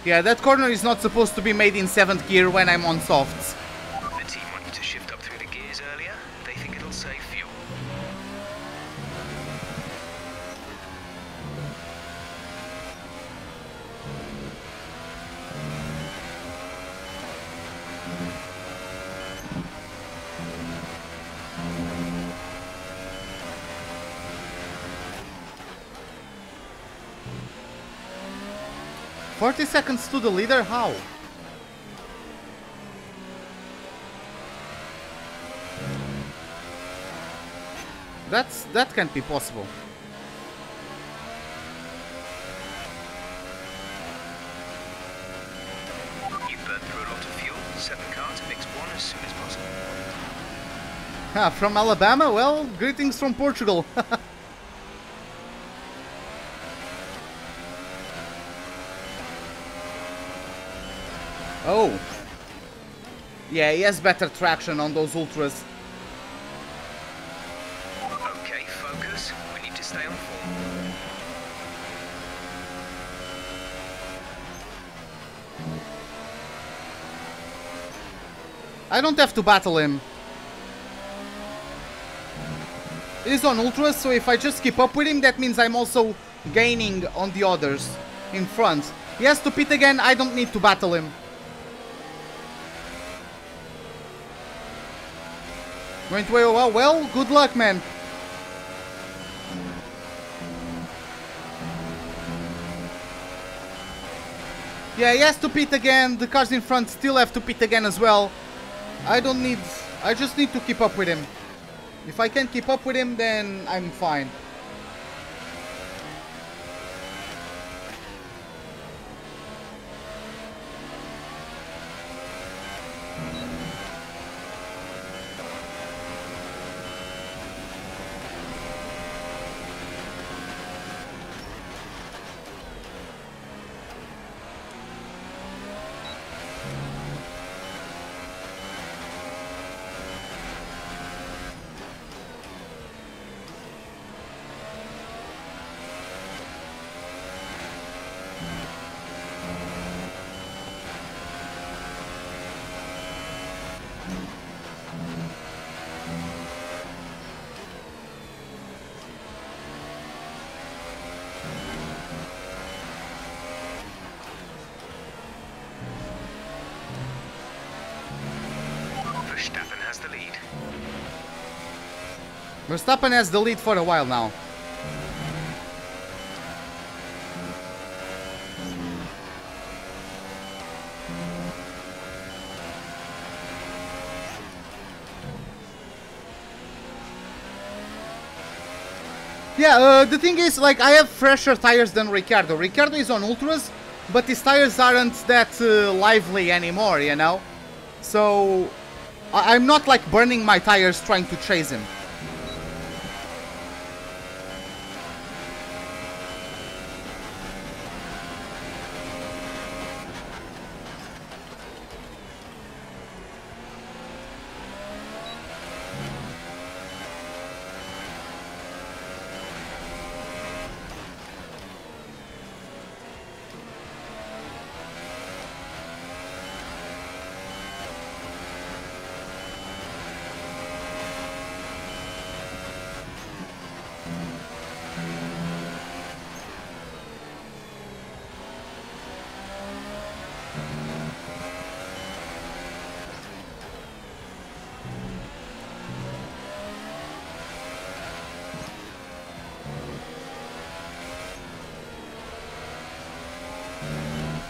Yeah, that corner is not supposed to be made in 7th gear when I'm on softs. The team want you to shift up through the gears earlier. They think it'll save fuel. "40 seconds to the leader? How?" That can't be possible. You've burned through a lot of fuel. Set the car to mix 1 as soon as possible. Ah, from Alabama? Well, greetings from Portugal. Oh. Yeah, he has better traction on those ultras. Okay, focus. We need to stay on form. I don't have to battle him. He's on ultras, so if I just keep up with him, that means I'm also gaining on the others in front. He has to pit again, I don't need to battle him. Going to well, good luck, man. Yeah, he has to pit again. The cars in front still have to pit again as well. I just need to keep up with him. If I can keep up with him, then I'm fine. Verstappen has the lead for a while now. Yeah, the thing is, like, I have fresher tires than Ricciardo. Ricciardo is on ultras, but his tires aren't that lively anymore, you know? So, I'm not, like, burning my tires trying to chase him.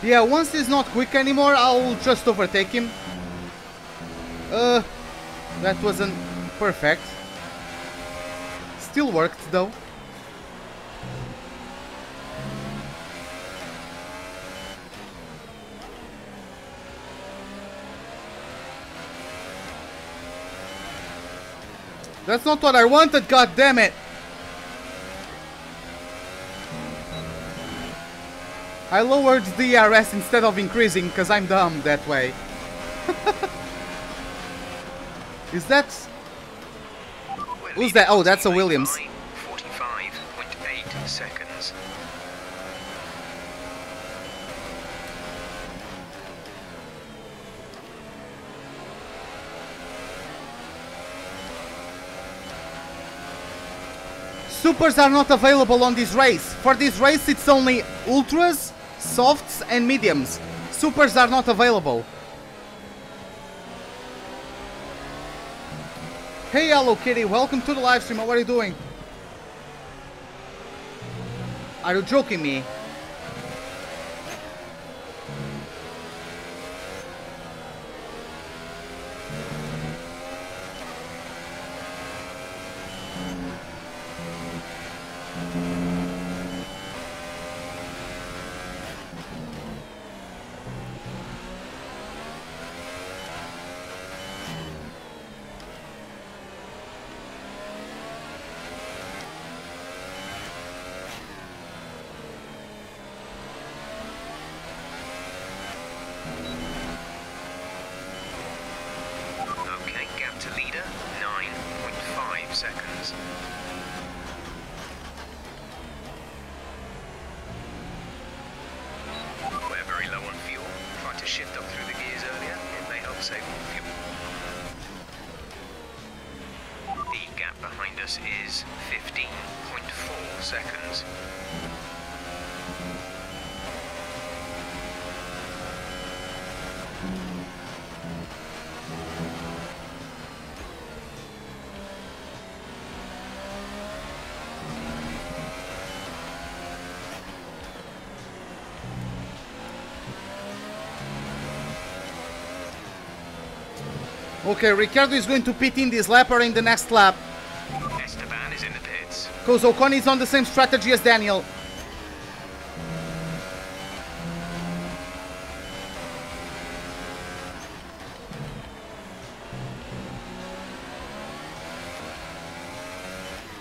Yeah, once he's not quick anymore, I'll just overtake him. That wasn't perfect. Still worked though. That's not what I wanted, god damn it! I lowered the DRS instead of increasing because I'm dumb that way. Is that... Who's that? Oh, that's a Williams. 45.8 seconds. Supers are not available on this race. For this race it's only ultras, softs and mediums. Supers are not available. Hey Hello Kitty, welcome to the live stream. How are you doing? Are you joking me? Is 15.4 seconds. Okay, Ricciardo is going to pit in this lap or in the next lap. Because Ocon is on the same strategy as Daniel.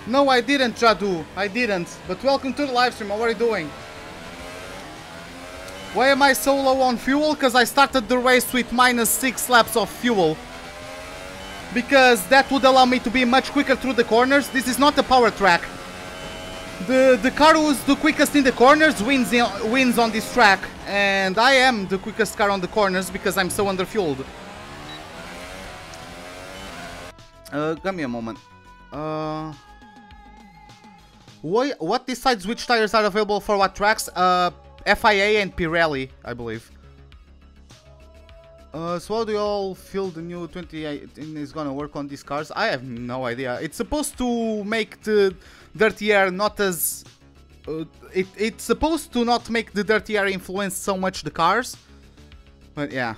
No, I didn't, Jadu. I didn't. But welcome to the live stream. How are you doing? Why am I so low on fuel? Because I started the race with -6 laps of fuel. Because that would allow me to be much quicker through the corners. This is not a power track. The car who's the quickest in the corners wins on this track. And I am the quickest car on the corners because I'm so underfueled. Give me a moment. What decides which tires are available for what tracks? FIA and Pirelli, I believe. So how do you all feel the new 28 is gonna work on these cars? I have no idea. It's supposed to make the dirty air not as... it's supposed to not make the dirty air influence so much the cars. But yeah.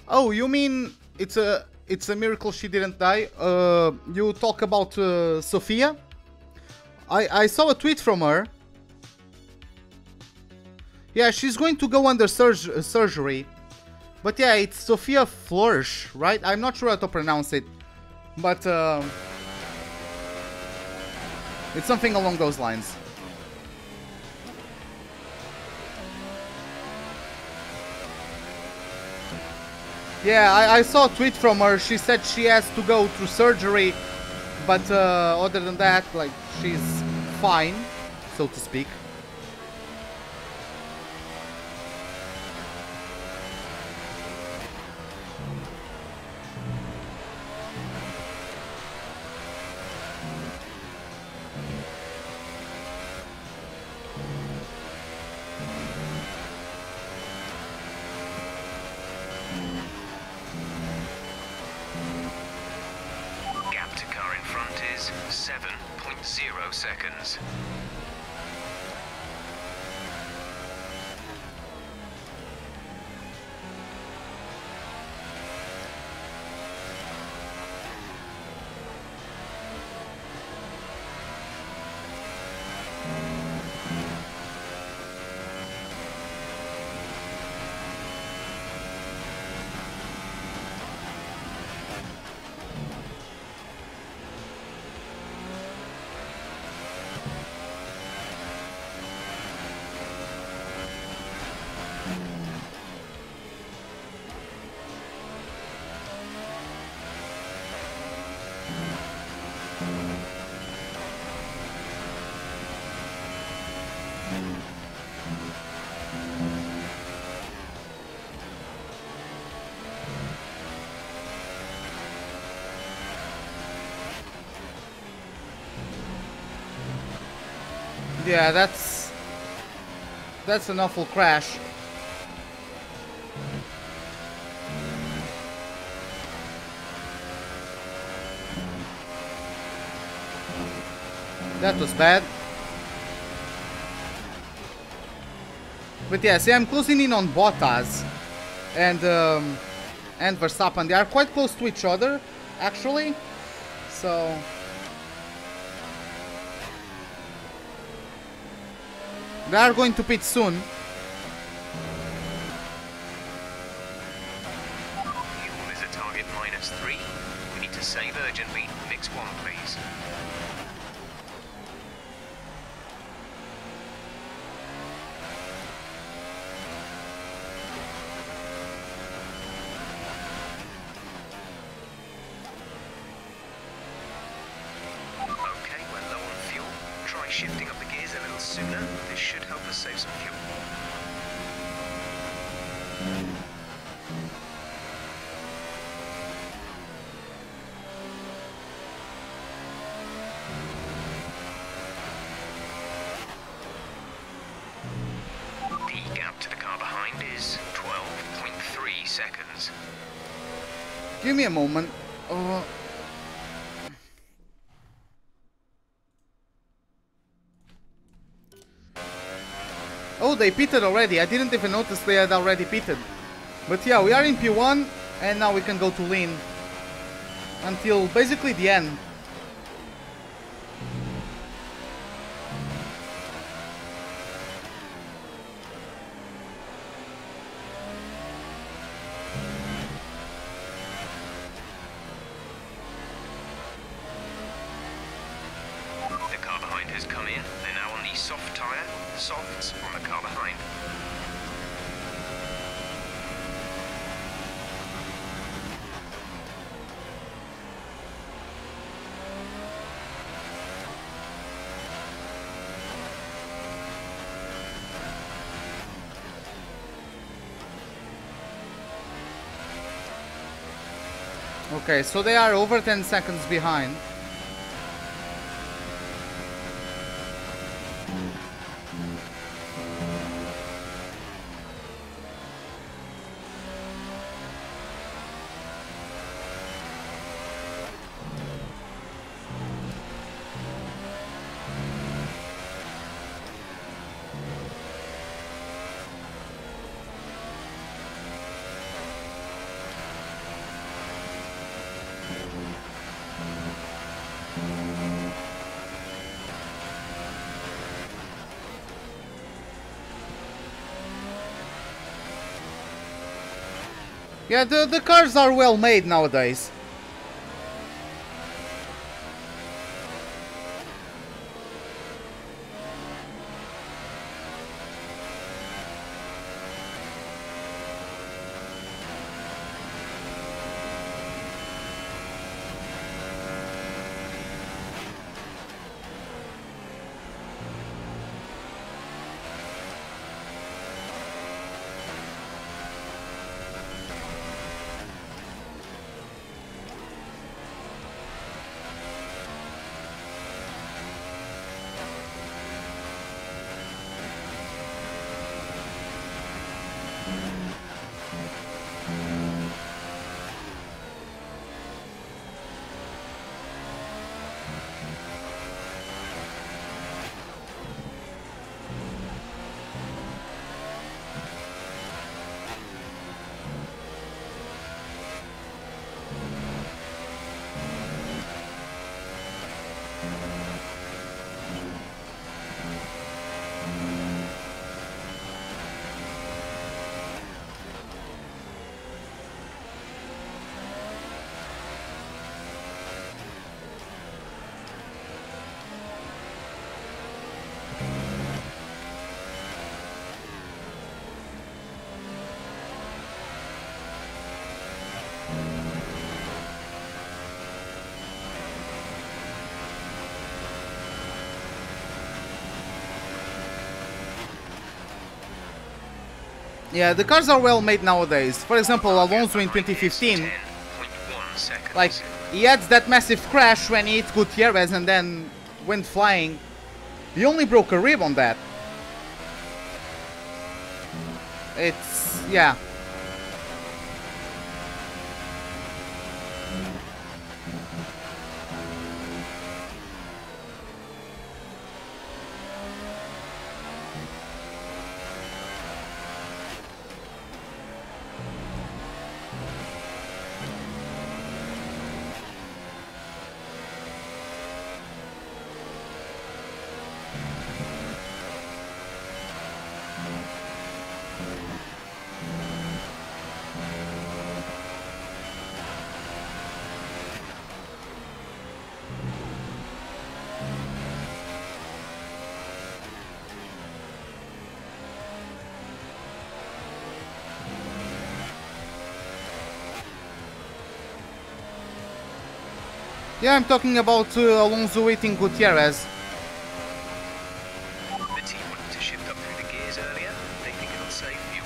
Oh, you mean it's a miracle she didn't die? You talk about Sophia? I saw a tweet from her. Yeah, she's going to go under surgery. But yeah, it's Sophia Flourish, right? I'm not sure how to pronounce it. But it's something along those lines. Yeah, I saw a tweet from her. She said she has to go through surgery, but other than that, like, she's fine, so to speak. Gap to car in front is 7.0 seconds. Yeah, that's an awful crash. That was bad. But yeah, see, I'm closing in on Bottas and Verstappen. They are quite close to each other, actually. So they are going to pit soon. Fuel is a target -3. We need to save urgently. Mix 1, please. Okay, we're low on fuel. Try shifting up the gears a little sooner. This should help us save some fuel. The gap to the car behind is 12.3 seconds. Give me a moment. Oh, they pitted already. I didn't even notice they had already pitted. But yeah, we are in P1 and now we can go to lean until basically the end. The car behind has come in. They're now on the soft tyre. Softs on the car behind. Okay, so they are over 10 seconds behind. Yeah, the cars are well made nowadays. Yeah, the cars are well made nowadays. For example, Alonso in 2015, like, he had that massive crash when he hit Gutierrez and then went flying. He only broke a rib on that. It's, yeah. Yeah, I'm talking about Alonso hitting Gutierrez. The team wanted to shift up through the gears earlier. They think it'll save fuel.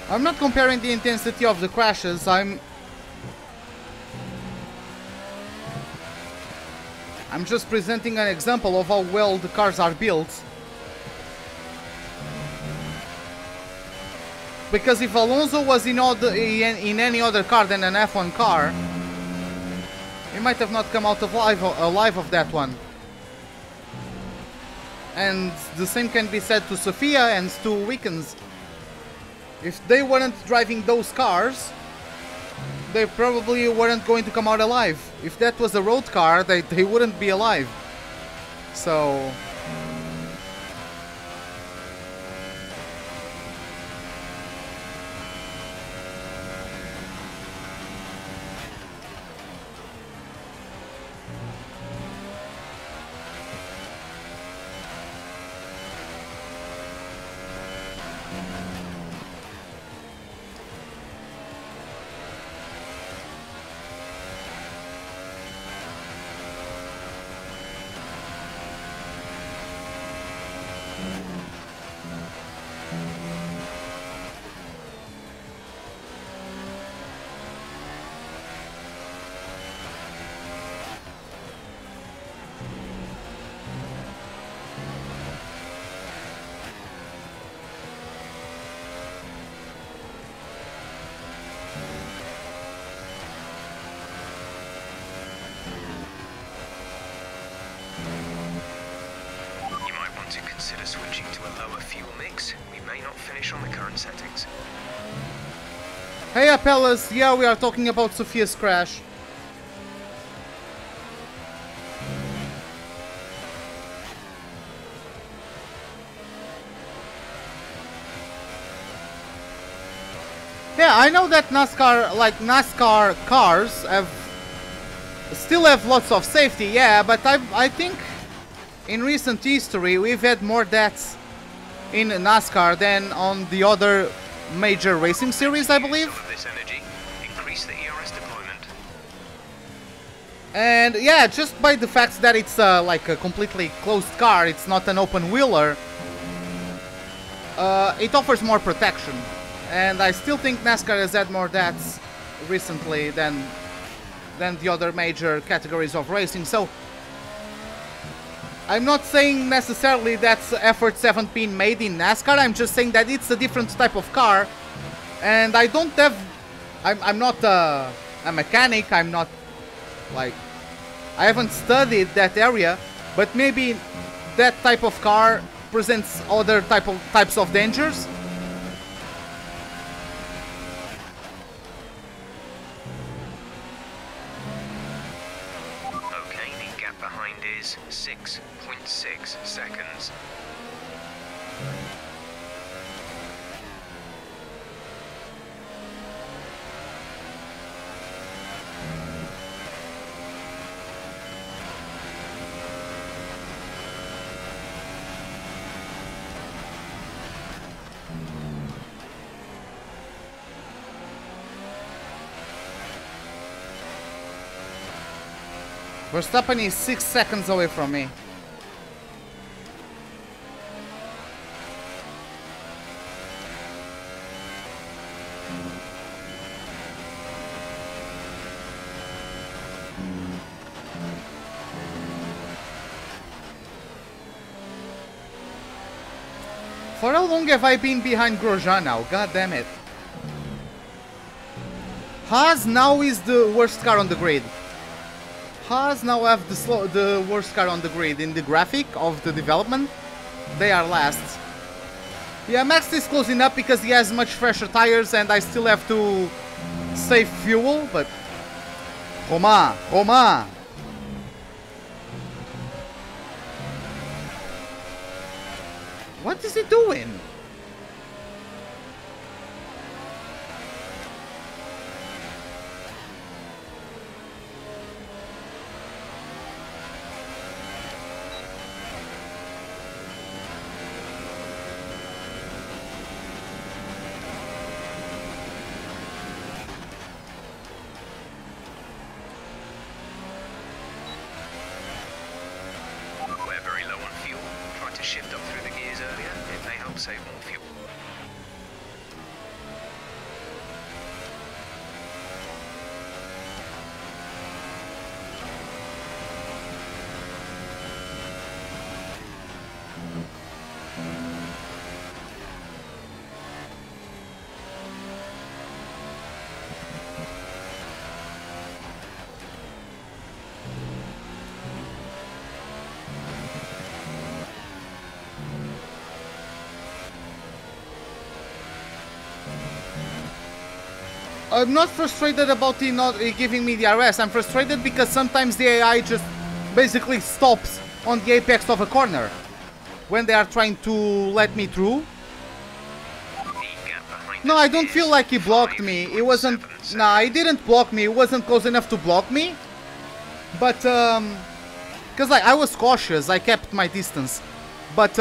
I'm not comparing the intensity of the crashes, I'm just presenting an example of how well the cars are built. Because if Alonso was in any other car than an F1 car, he might have not come out alive of that one. And the same can be said to Sofia and to Wickens. If they weren't driving those cars, they probably weren't going to come out alive. If that was a road car, they wouldn't be alive. So... consider switching to a lower fuel mix. We may not finish on the current settings. Hey Apellas, yeah, we are talking about Sophia's crash. Yeah, I know that NASCAR cars still have lots of safety, yeah, but I think in recent history we've had more deaths in NASCAR than on the other major racing series, I believe. This energy. Increase the ERS deployment. And yeah, just by the fact that it's like a completely closed car, it's not an open wheeler, it offers more protection. And I still think NASCAR has had more deaths recently than the other major categories of racing. So I'm not saying necessarily that efforts haven't been made in NASCAR. I'm just saying that it's a different type of car, and I don't have. I'm not a mechanic. I'm not like I haven't studied that area, but maybe that type of car presents other types of dangers. Okay, the gap behind is 6.6 seconds. Verstappen is 6 seconds away from me. For how long have I been behind Grosjean now? God damn it. Haas now is the worst car on the grid. Haas now have the worst car on the grid. In the graphic of the development, they are last. Yeah, Max is closing up because he has much fresher tires and I still have to save fuel, but... Roma! What is he doing? Shift up through the gears earlier, it may help save more fuel. I'm not frustrated about he not giving me the RS. I'm frustrated because sometimes the AI just basically stops on the apex of a corner when they are trying to let me through. No, I don't feel like he blocked me. It wasn't... Nah, he didn't block me. It wasn't close enough to block me. But, because like, I was cautious. I kept my distance. But,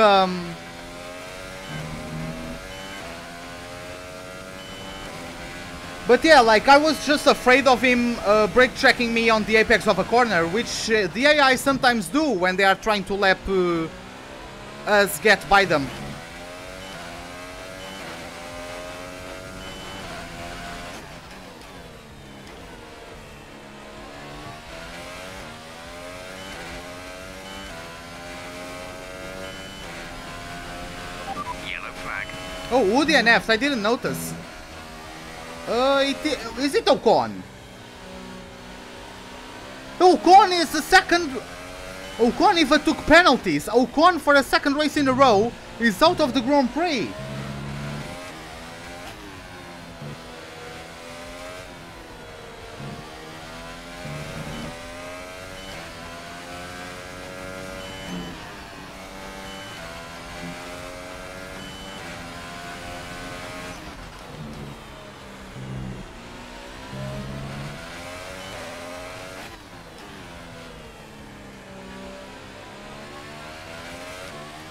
But yeah, like, I was just afraid of him brake tracking me on the apex of a corner, which the AI sometimes do when they are trying to let us get by them. Yellow flag. Oh, Woody and F, I didn't notice. Is it Ocon? Ocon is the second... Ocon even took penalties. Ocon, for a second race in a row, is out of the Grand Prix.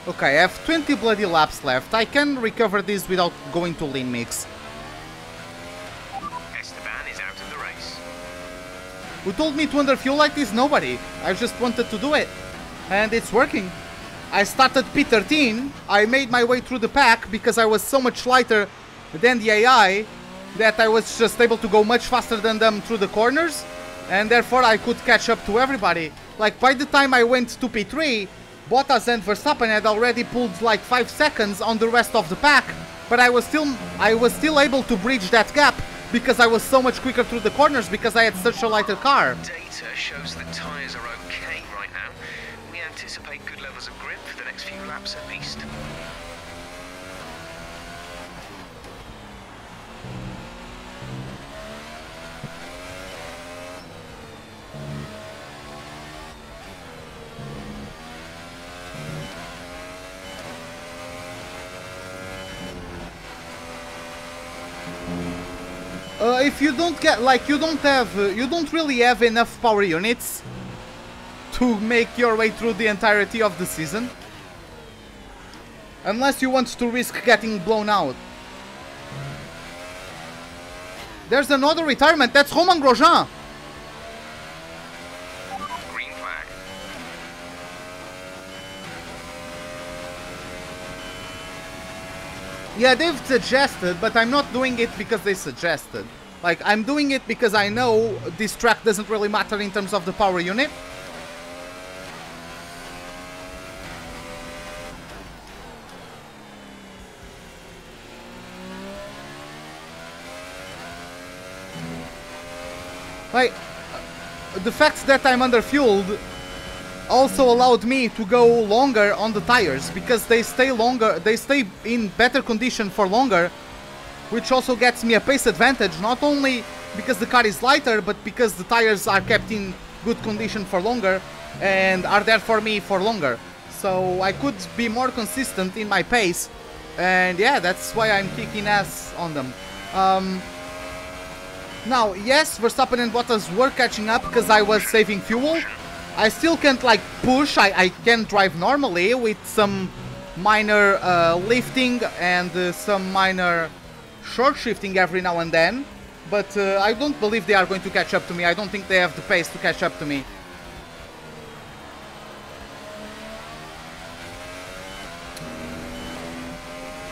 Okay, I have 20 bloody laps left. I can recover this without going to lean mix. Esteban is out of the race. Who told me to underfuel like this? Nobody. I just wanted to do it. And it's working. I started P13. I made my way through the pack because I was so much lighter than the AI that I was just able to go much faster than them through the corners. And therefore I could catch up to everybody. Like by the time I went to P3, Bottas and Verstappen had already pulled like 5 seconds on the rest of the pack, but I was still able to bridge that gap because I was so much quicker through the corners because I had such a lighter car. Data shows the tyres are okay right now. We anticipate good levels of grip for the next few laps at least. If you don't get, like, you don't really have enough power units to make your way through the entirety of the season. Unless you want to risk getting blown out. There's another retirement, that's Romain Grosjean. Green flag. Yeah, they've suggested, but I'm not doing it because they suggested. Like, I'm doing it because I know this track doesn't really matter in terms of the power unit. Like, the fact that I'm underfueled also allowed me to go longer on the tires because they stay in better condition for longer, which also gets me a pace advantage, not only because the car is lighter, but because the tires are kept in good condition for longer and are there for me for longer. So I could be more consistent in my pace, and yeah, that's why I'm kicking ass on them. Now, yes, Verstappen and Bottas were catching up because I was saving fuel. I still can't, like, push. I can drive normally with some minor lifting and some minor short shifting every now and then. But I don't believe they are going to catch up to me. I don't think they have the pace to catch up to me.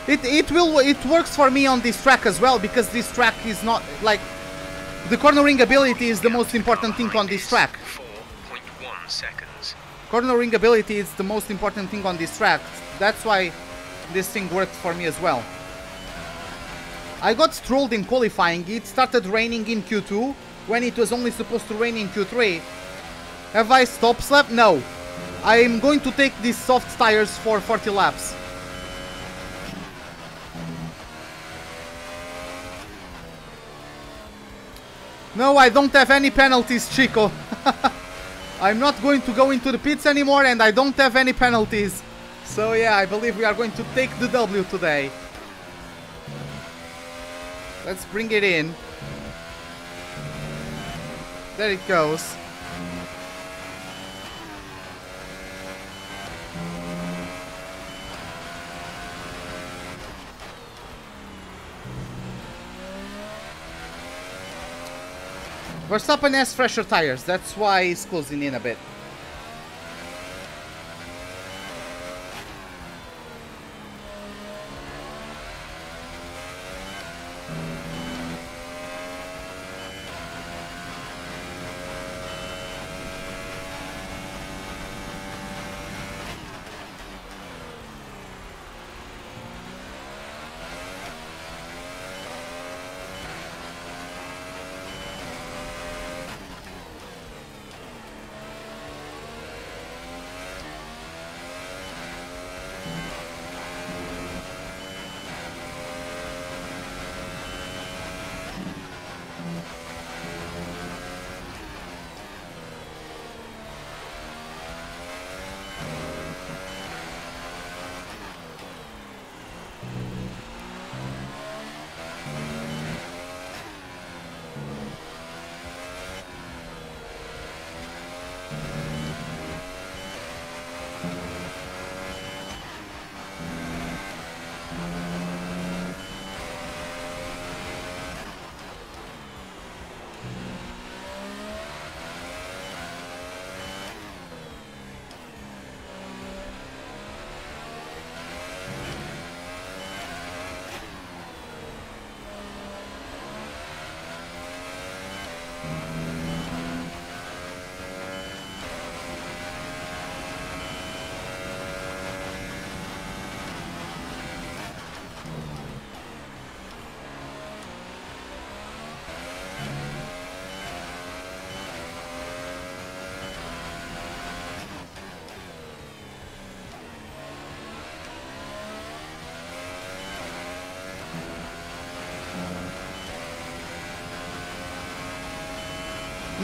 It works for me on this track as well, because this track is not, like, the cornering ability is the most important thing on this track. 4.1 seconds. Cornering ability is the most important thing on this track. That's why this thing worked for me as well. I got trolled in qualifying. It started raining in Q2 when it was only supposed to rain in Q3. Have I stop slap? No. I'm going to take these soft tires for 40 laps. No, I don't have any penalties, Chico. I'm not going to go into the pits anymore, and I don't have any penalties. So yeah, I believe we are going to take the W today. Let's bring it in. There it goes. Verstappen has fresher tires, that's why he's closing in a bit.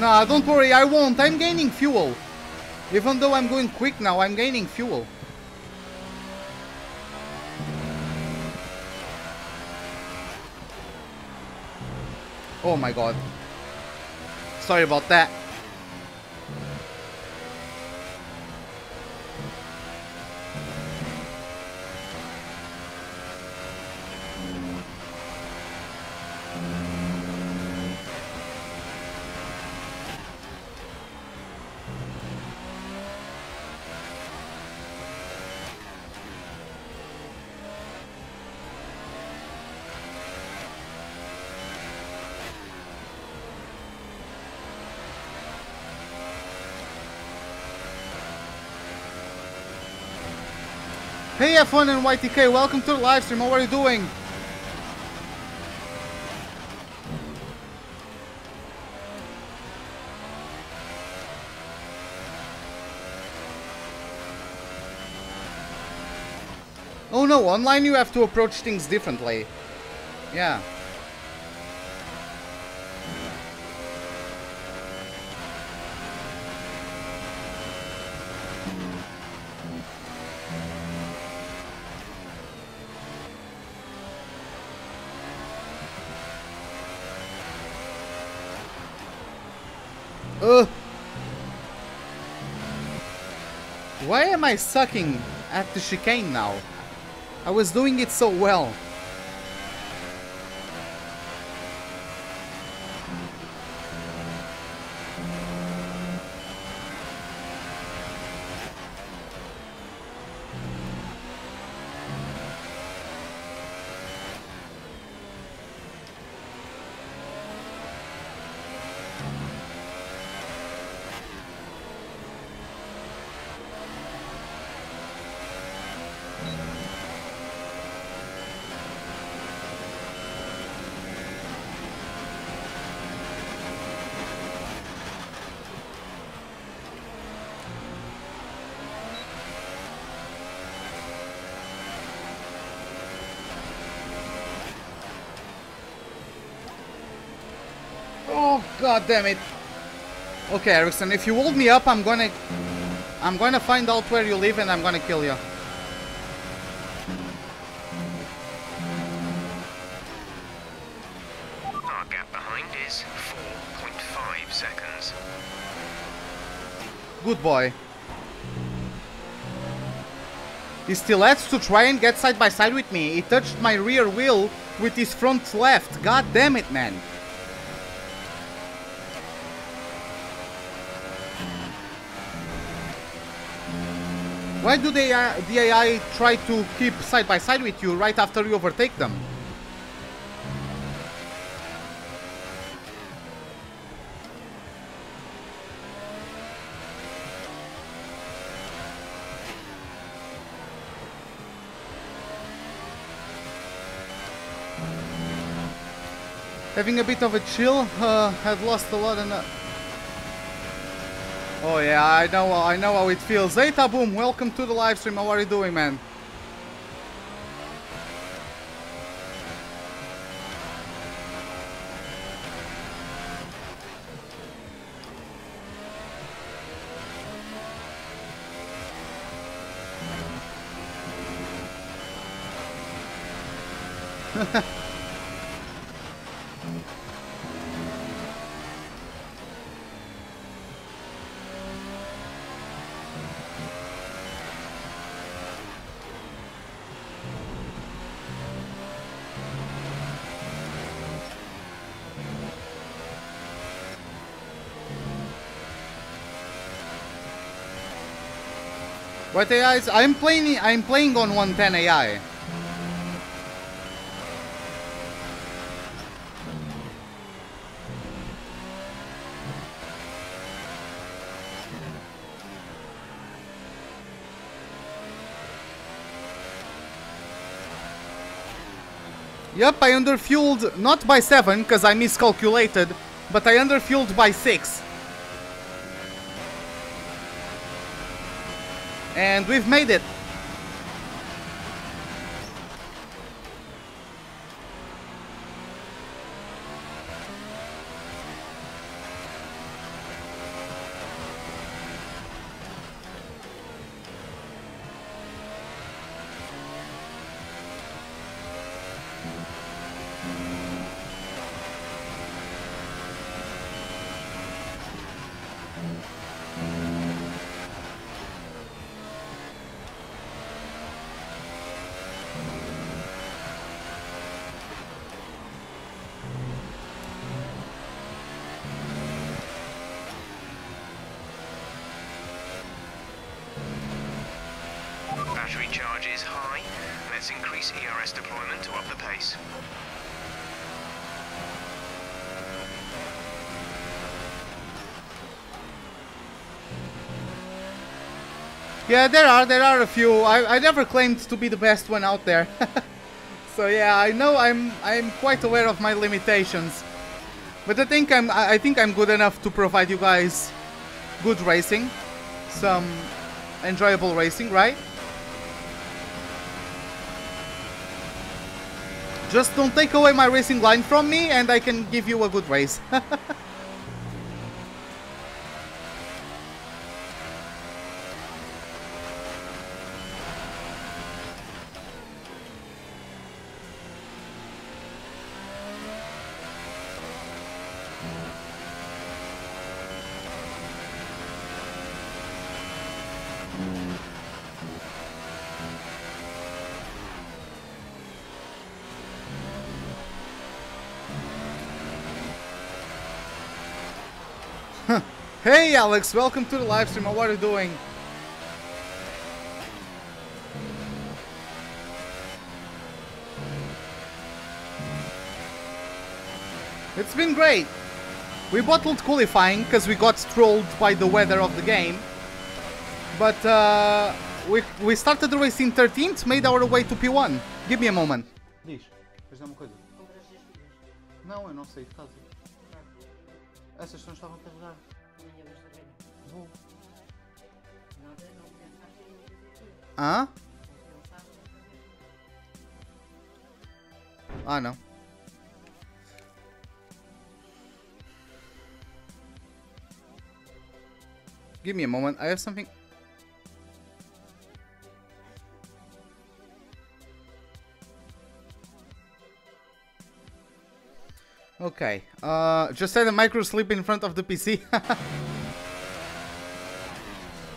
No, don't worry, I won't. I'm gaining fuel. Even though I'm going quick now, I'm gaining fuel. Oh my god. Sorry about that. Hey F1 and YTK, welcome to the live stream. How are you doing? Oh no, online you have to approach things differently. Yeah. Why am I sucking at the chicane now? I was doing it so well. Oh god damn it. Okay, Ericsson, if you hold me up, I'm gonna find out where you live and I'm gonna kill you. Our gap behind is 4.5 seconds. Good boy. He still has to try and get side by side with me. He touched my rear wheel with his front left. God damn it, man. Why do the AI try to keep side by side with you right after you overtake them? Having a bit of a chill, I've lost a lot of... Oh yeah, I know how it feels. Zeta Boom, welcome to the live stream. How are you doing, man? What AI is? I'm playing on 110 AI. Yep, I underfueled not by 7 because I miscalculated, but I underfueled by 6. And we've made it. Let's increase ERS deployment to up the pace. Yeah, there are a few. I never claimed to be the best one out there. So yeah, I know I'm quite aware of my limitations. But I think I'm good enough to provide you guys good racing. Some enjoyable racing, right? Just don't take away my racing line from me and I can give you a good race. Hey Alex, welcome to the live stream. How are you doing? It's been great. We bottled qualifying because we got trolled by the weather of the game. But we started the race in 13th, made our way to P1. Give me a moment. Diz, faz uma coisa. Não, eu não sei de casa. Essas não estavam a carregar. Vou. Hã? Ah, não. Give me a moment. I have something. Okay. Just had a micro sleep in front of the PC.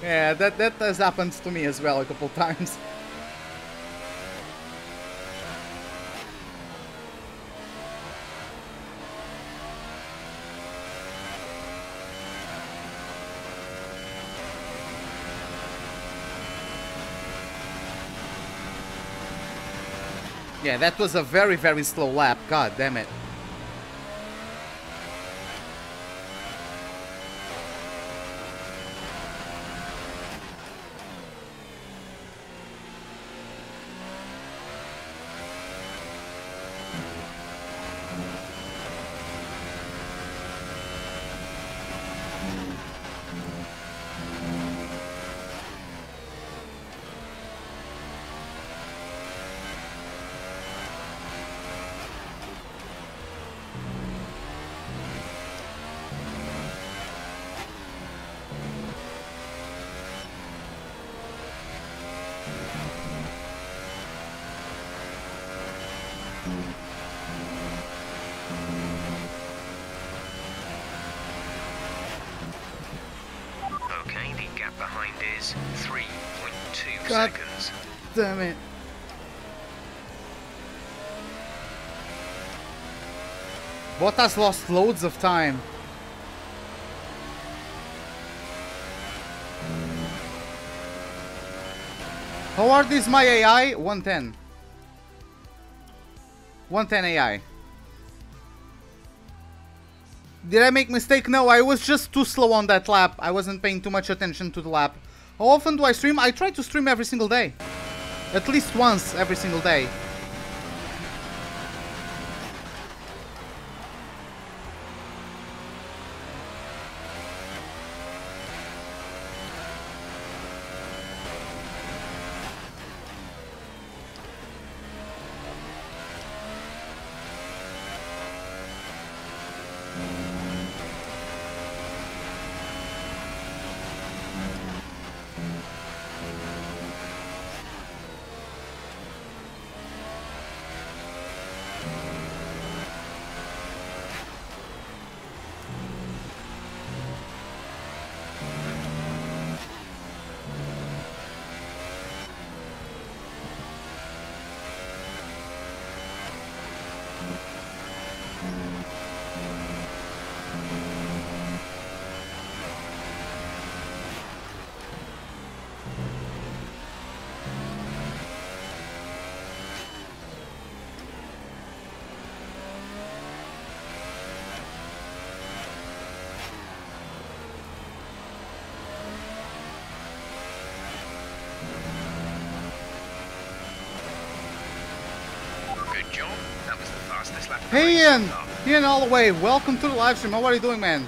Yeah, that has happened to me as well a couple times. Yeah, that was a very, very slow lap. God damn it. Okay, the gap behind is 3.2 God seconds. damn it. Bottas lost loads of time. How hard is my AI? 110. 110 AI. Did I make mistake? No, I was just too slow on that lap. I wasn't paying too much attention to the lap. How often do I stream? I try to stream every single day. At least once every single day. job. That was the fastest lap of the Hey race Ian! so far. Ian all the way, welcome to the live stream. How are you doing, man?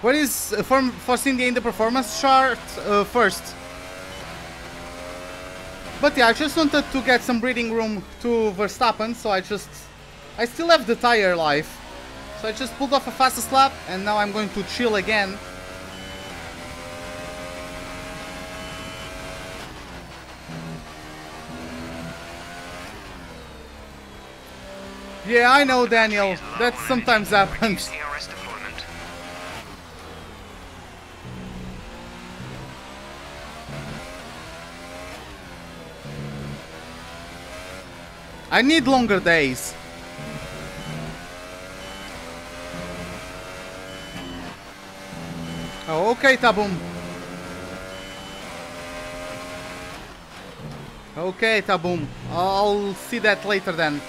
What is for Cindy in the performance chart first? But yeah, I just wanted to get some breathing room to Verstappen, so I still have the tire life. So I just pulled off a fastest lap, and now I'm going to chill again. Yeah, I know, Daniel. That sometimes happens. ERS deployment. I need longer days. Oh, okay, Taboom. Okay, Taboom. I'll see that later then.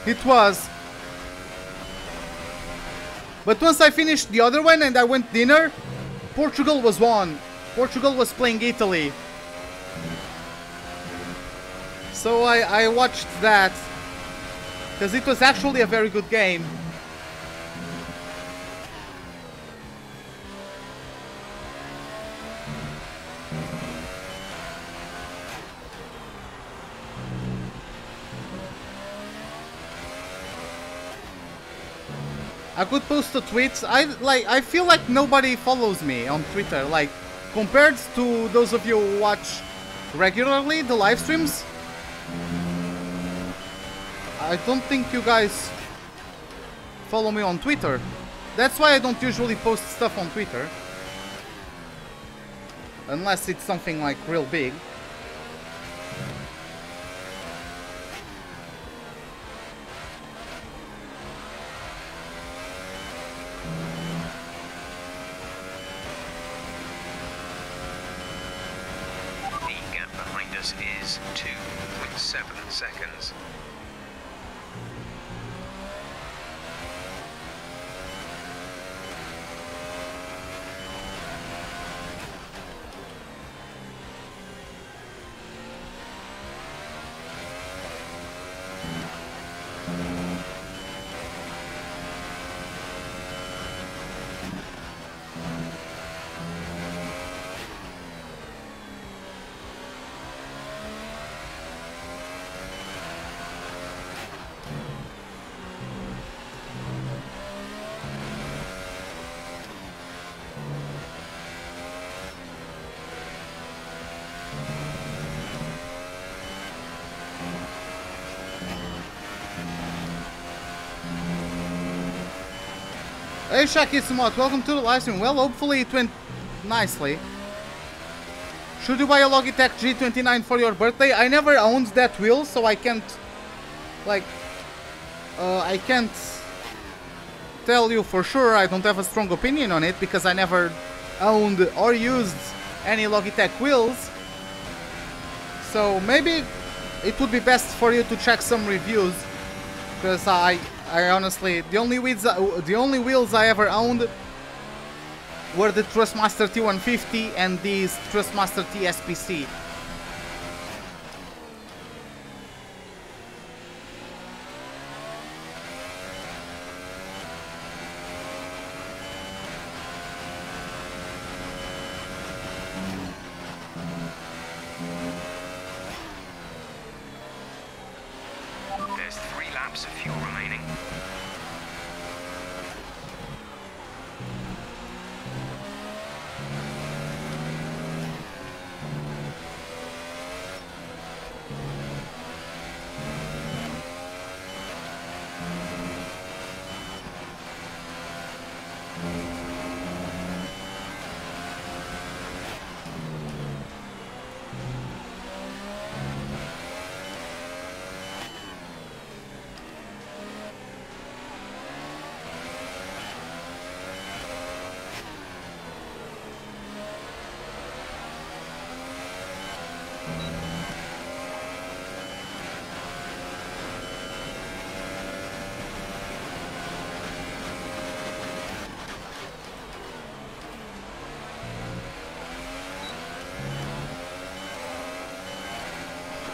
It was. But once I finished the other one and I went dinner, Portugal was won. Portugal was playing Italy. So I watched that. Because it was actually a very good game. I could post a tweet. I feel like nobody follows me on Twitter. Like, compared to those of you who watch regularly the live streams, I don't think you guys follow me on Twitter. That's why I don't usually post stuff on Twitter. Unless it's something like real big. Is 2.7 seconds. Hey Shaki Smart, welcome to the live stream. Well, hopefully it went nicely. Should you buy a Logitech G29 for your birthday? I never owned that wheel, so I can't, like, I can't tell you for sure. I don't have a strong opinion on it because I never owned or used any Logitech wheels. So maybe it would be best for you to check some reviews, because I honestly, the only wheels I ever owned were the Trustmaster T150 and these Trustmaster TSPC. There's 3 laps of fuel remaining.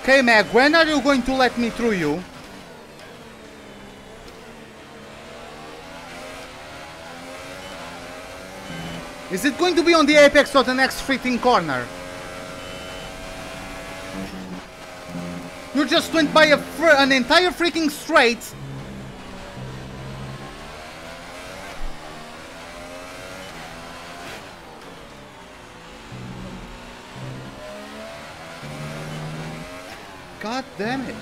Okay, Meg, when are you going to let me through you? Is it going to be on the apex or the next freaking corner? You just went by an entire freaking straight. God damn it.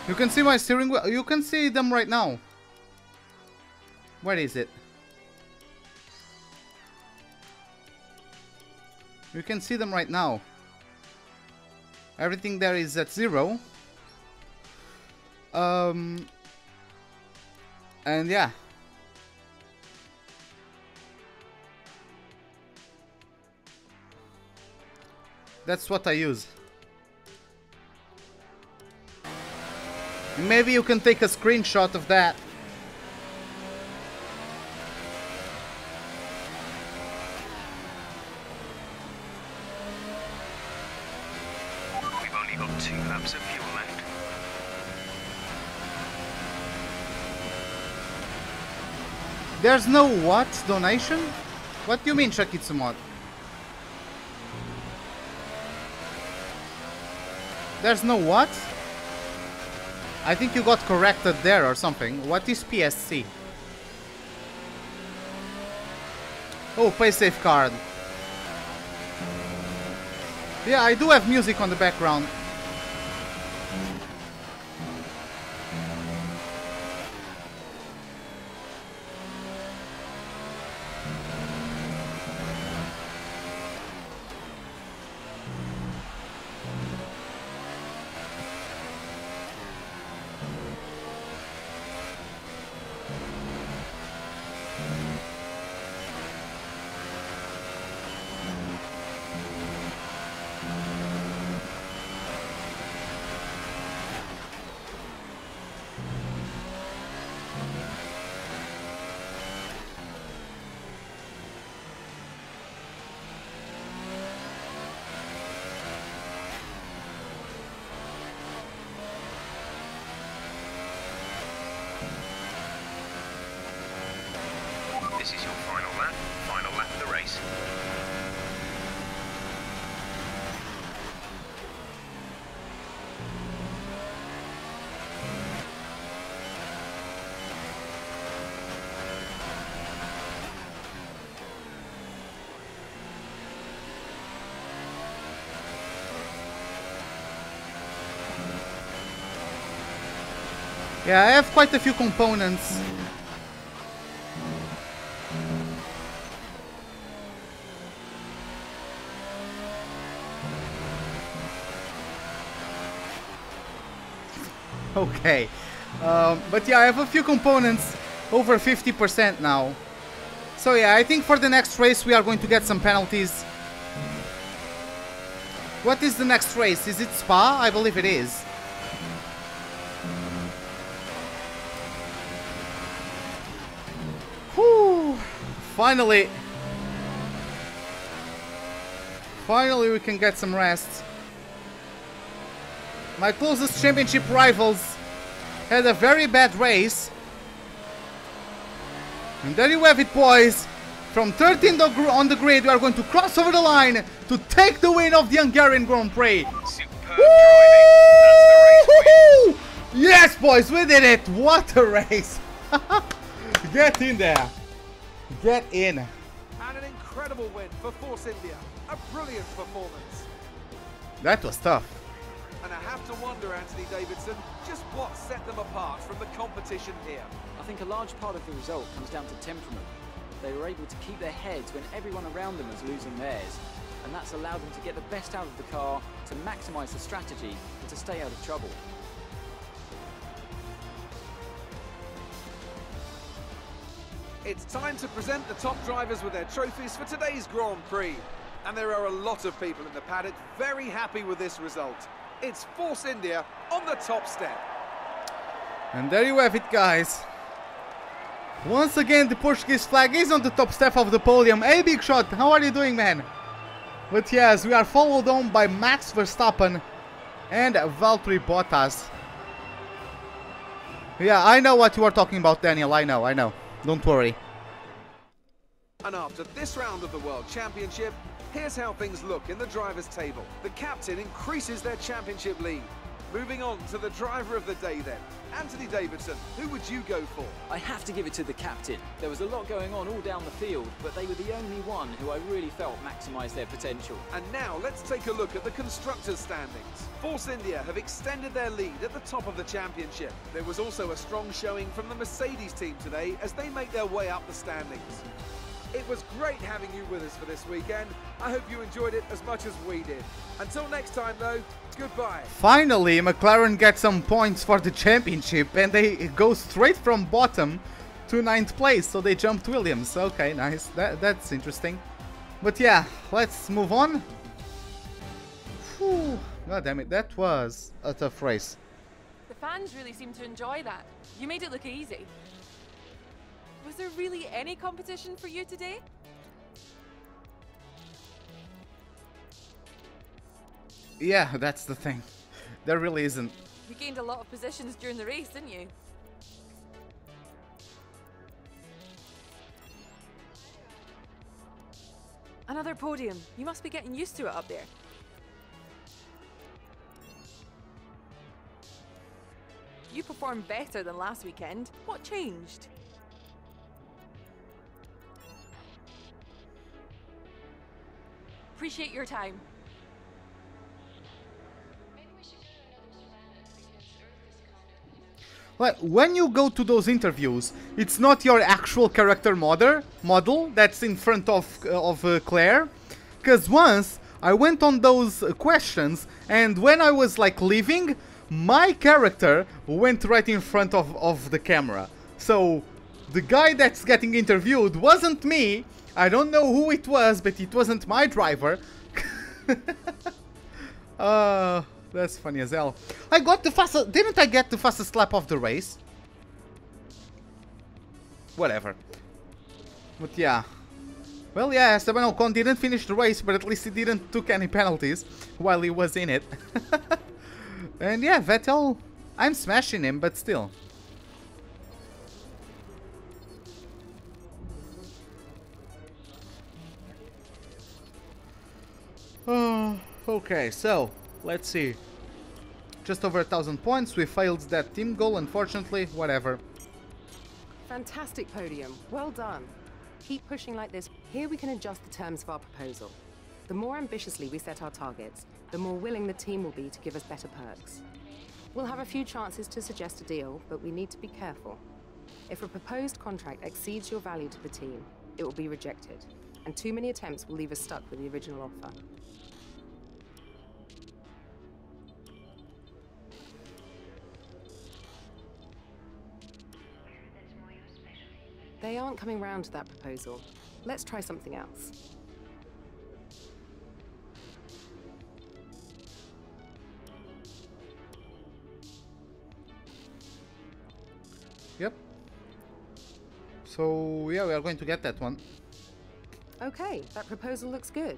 You can see my steering wheel. You can see them right now. Where is it? You can see them right now. Everything there is at 0. And yeah. That's what I use. Maybe you can take a screenshot of that. We've only got 2 laps of fuel left. There's no what? Donation? What do you mean, Shakitsumot? There's no what? I think you got corrected there or something. What is PSC? Oh, pay safe card. Yeah, I do have music on the background. This is your final lap of the race. Yeah, I have quite a few components. Okay, but yeah, I have a few components over 50% now. So yeah, I think for the next race we are going to get some penalties. What is the next race? Is it Spa? I believe it is. Whew. Finally we can get some rest. My closest championship rivals had a very bad race. And there you have it, boys. From 13th on the grid, we are going to cross over the line to take the win of the Hungarian Grand Prix. Superb driving. That's the race win. Yes, boys, we did it. What a race. Get in there. Get in. And an incredible win for Force India. A brilliant performance. That was tough. And I have to wonder, Anthony Davidson, just what set them apart from the competition here. I think a large part of the result comes down to temperament. They were able to keep their heads when everyone around them was losing theirs, and that's allowed them to get the best out of the car, to maximise the strategy, and to stay out of trouble. It's time to present the top drivers with their trophies for today's Grand Prix. And there are a lot of people in the paddock very happy with this result. It's Force India on the top step. And there you have it, guys. Once again, the Portuguese flag is on the top step of the podium. Hey, Big Shot, how are you doing, man? But yes, we are followed on by Max Verstappen and Valtteri Bottas. Yeah, I know what you are talking about, Daniel. I know. Don't worry. And after this round of the World Championship, here's how things look in the drivers' table. The captain increases their championship lead. Moving on to the driver of the day then. Anthony Davidson, who would you go for? I have to give it to the captain. There was a lot going on all down the field, but they were the only one who I really felt maximised their potential. And now let's take a look at the constructors' standings. Force India have extended their lead at the top of the championship. There was also a strong showing from the Mercedes team today as they make their way up the standings. It was great having you with us for this weekend. I hope you enjoyed it as much as we did. Until next time though, goodbye. Finally, McLaren gets some points for the championship and they go straight from bottom to 9th place, so they jumped Williams. Okay, nice. That's interesting. But yeah, let's move on. Whew. God damn it, that was a tough race. The fans really seem to enjoy that. You made it look easy. Was there really any competition for you today? Yeah, that's the thing. There really isn't. You gained a lot of positions during the race, didn't you? Another podium. You must be getting used to it up there. You performed better than last weekend. What changed? Appreciate your time. Well, when you go to those interviews, it's not your actual character model that's in front of Claire. Because once I went on those questions, and when I was like leaving, my character went right in front of the camera. So the guy that's getting interviewed wasn't me. I don't know who it was, but it wasn't my driver. That's funny as hell. I got the fastest... Didn't I get the fastest lap of the race? Whatever. But yeah. Well, yeah, Esteban Ocon didn't finish the race, but at least he didn't took any penalties while he was in it. And yeah, Vettel... I'm smashing him, but still. Okay, so let's see. Just over 1,000 points. We failed that team goal, unfortunately. Whatever. Fantastic podium. Well done. Keep pushing like this. Here we can adjust the terms of our proposal. The more ambitiously we set our targets, the more willing the team will be to give us better perks. We'll have a few chances to suggest a deal, but we need to be careful. If a proposed contract exceeds your value to the team, it will be rejected, and too many attempts will leave us stuck with the original offer. They aren't coming round to that proposal. Let's try something else. Yep. So, yeah, we are going to get that one. Okay, that proposal looks good.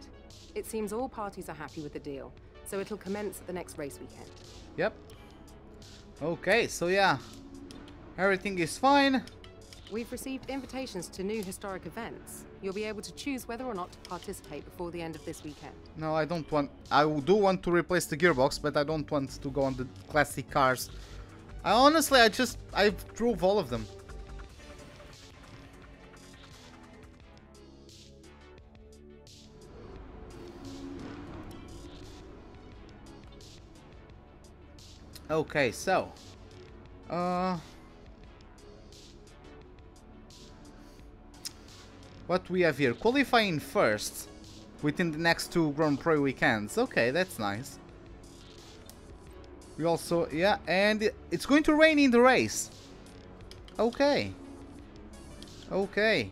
It seems all parties are happy with the deal, so it'll commence at the next race weekend. Yep. Okay, so yeah. Everything is fine. We've received invitations to new historic events. You'll be able to choose whether or not to participate before the end of this weekend. No, I don't want... I do want to replace the gearbox, but I don't want to go on the classic cars. Honestly, I drove all of them. Okay, so... what we have here? Qualifying first within the next 2 Grand Prix weekends. Okay, that's nice. We also... yeah, and it's going to rain in the race. Okay. Okay.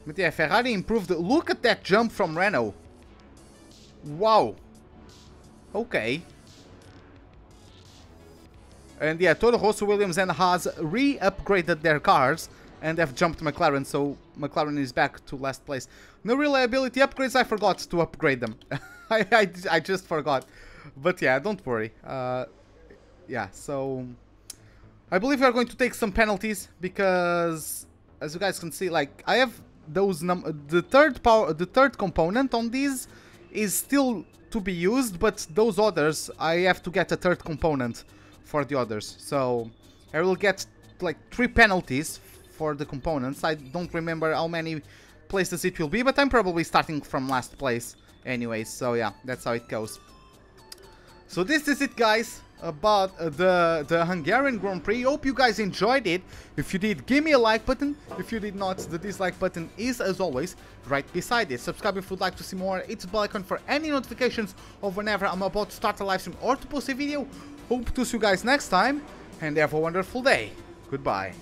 But yeah, Ferrari improved. Look at that jump from Renault. Wow. Okay. And yeah, Toro Rosso, Williams and Haas re-upgraded their cars and have jumped McLaren, so McLaren is back to last place. No reliability upgrades, I forgot to upgrade them. I just forgot. But yeah, don't worry. Yeah, so I believe we are going to take some penalties because, as you guys can see, like I have those the third component on these is still to be used, but those others I have to get a third component for the others. So I will get like 3 penalties for the components. I don't remember how many places it will be, but I'm probably starting from last place anyways. So yeah, that's how it goes. So this is it, guys, about the Hungarian Grand Prix. Hope you guys enjoyed it. If you did, give me a like button. If you did not, the dislike button is, as always, right beside it. Subscribe if you'd like to see more. Hit the bell icon for any notifications of whenever I'm about to start a live stream or to post a video. Hope to see you guys next time, and have a wonderful day. Goodbye.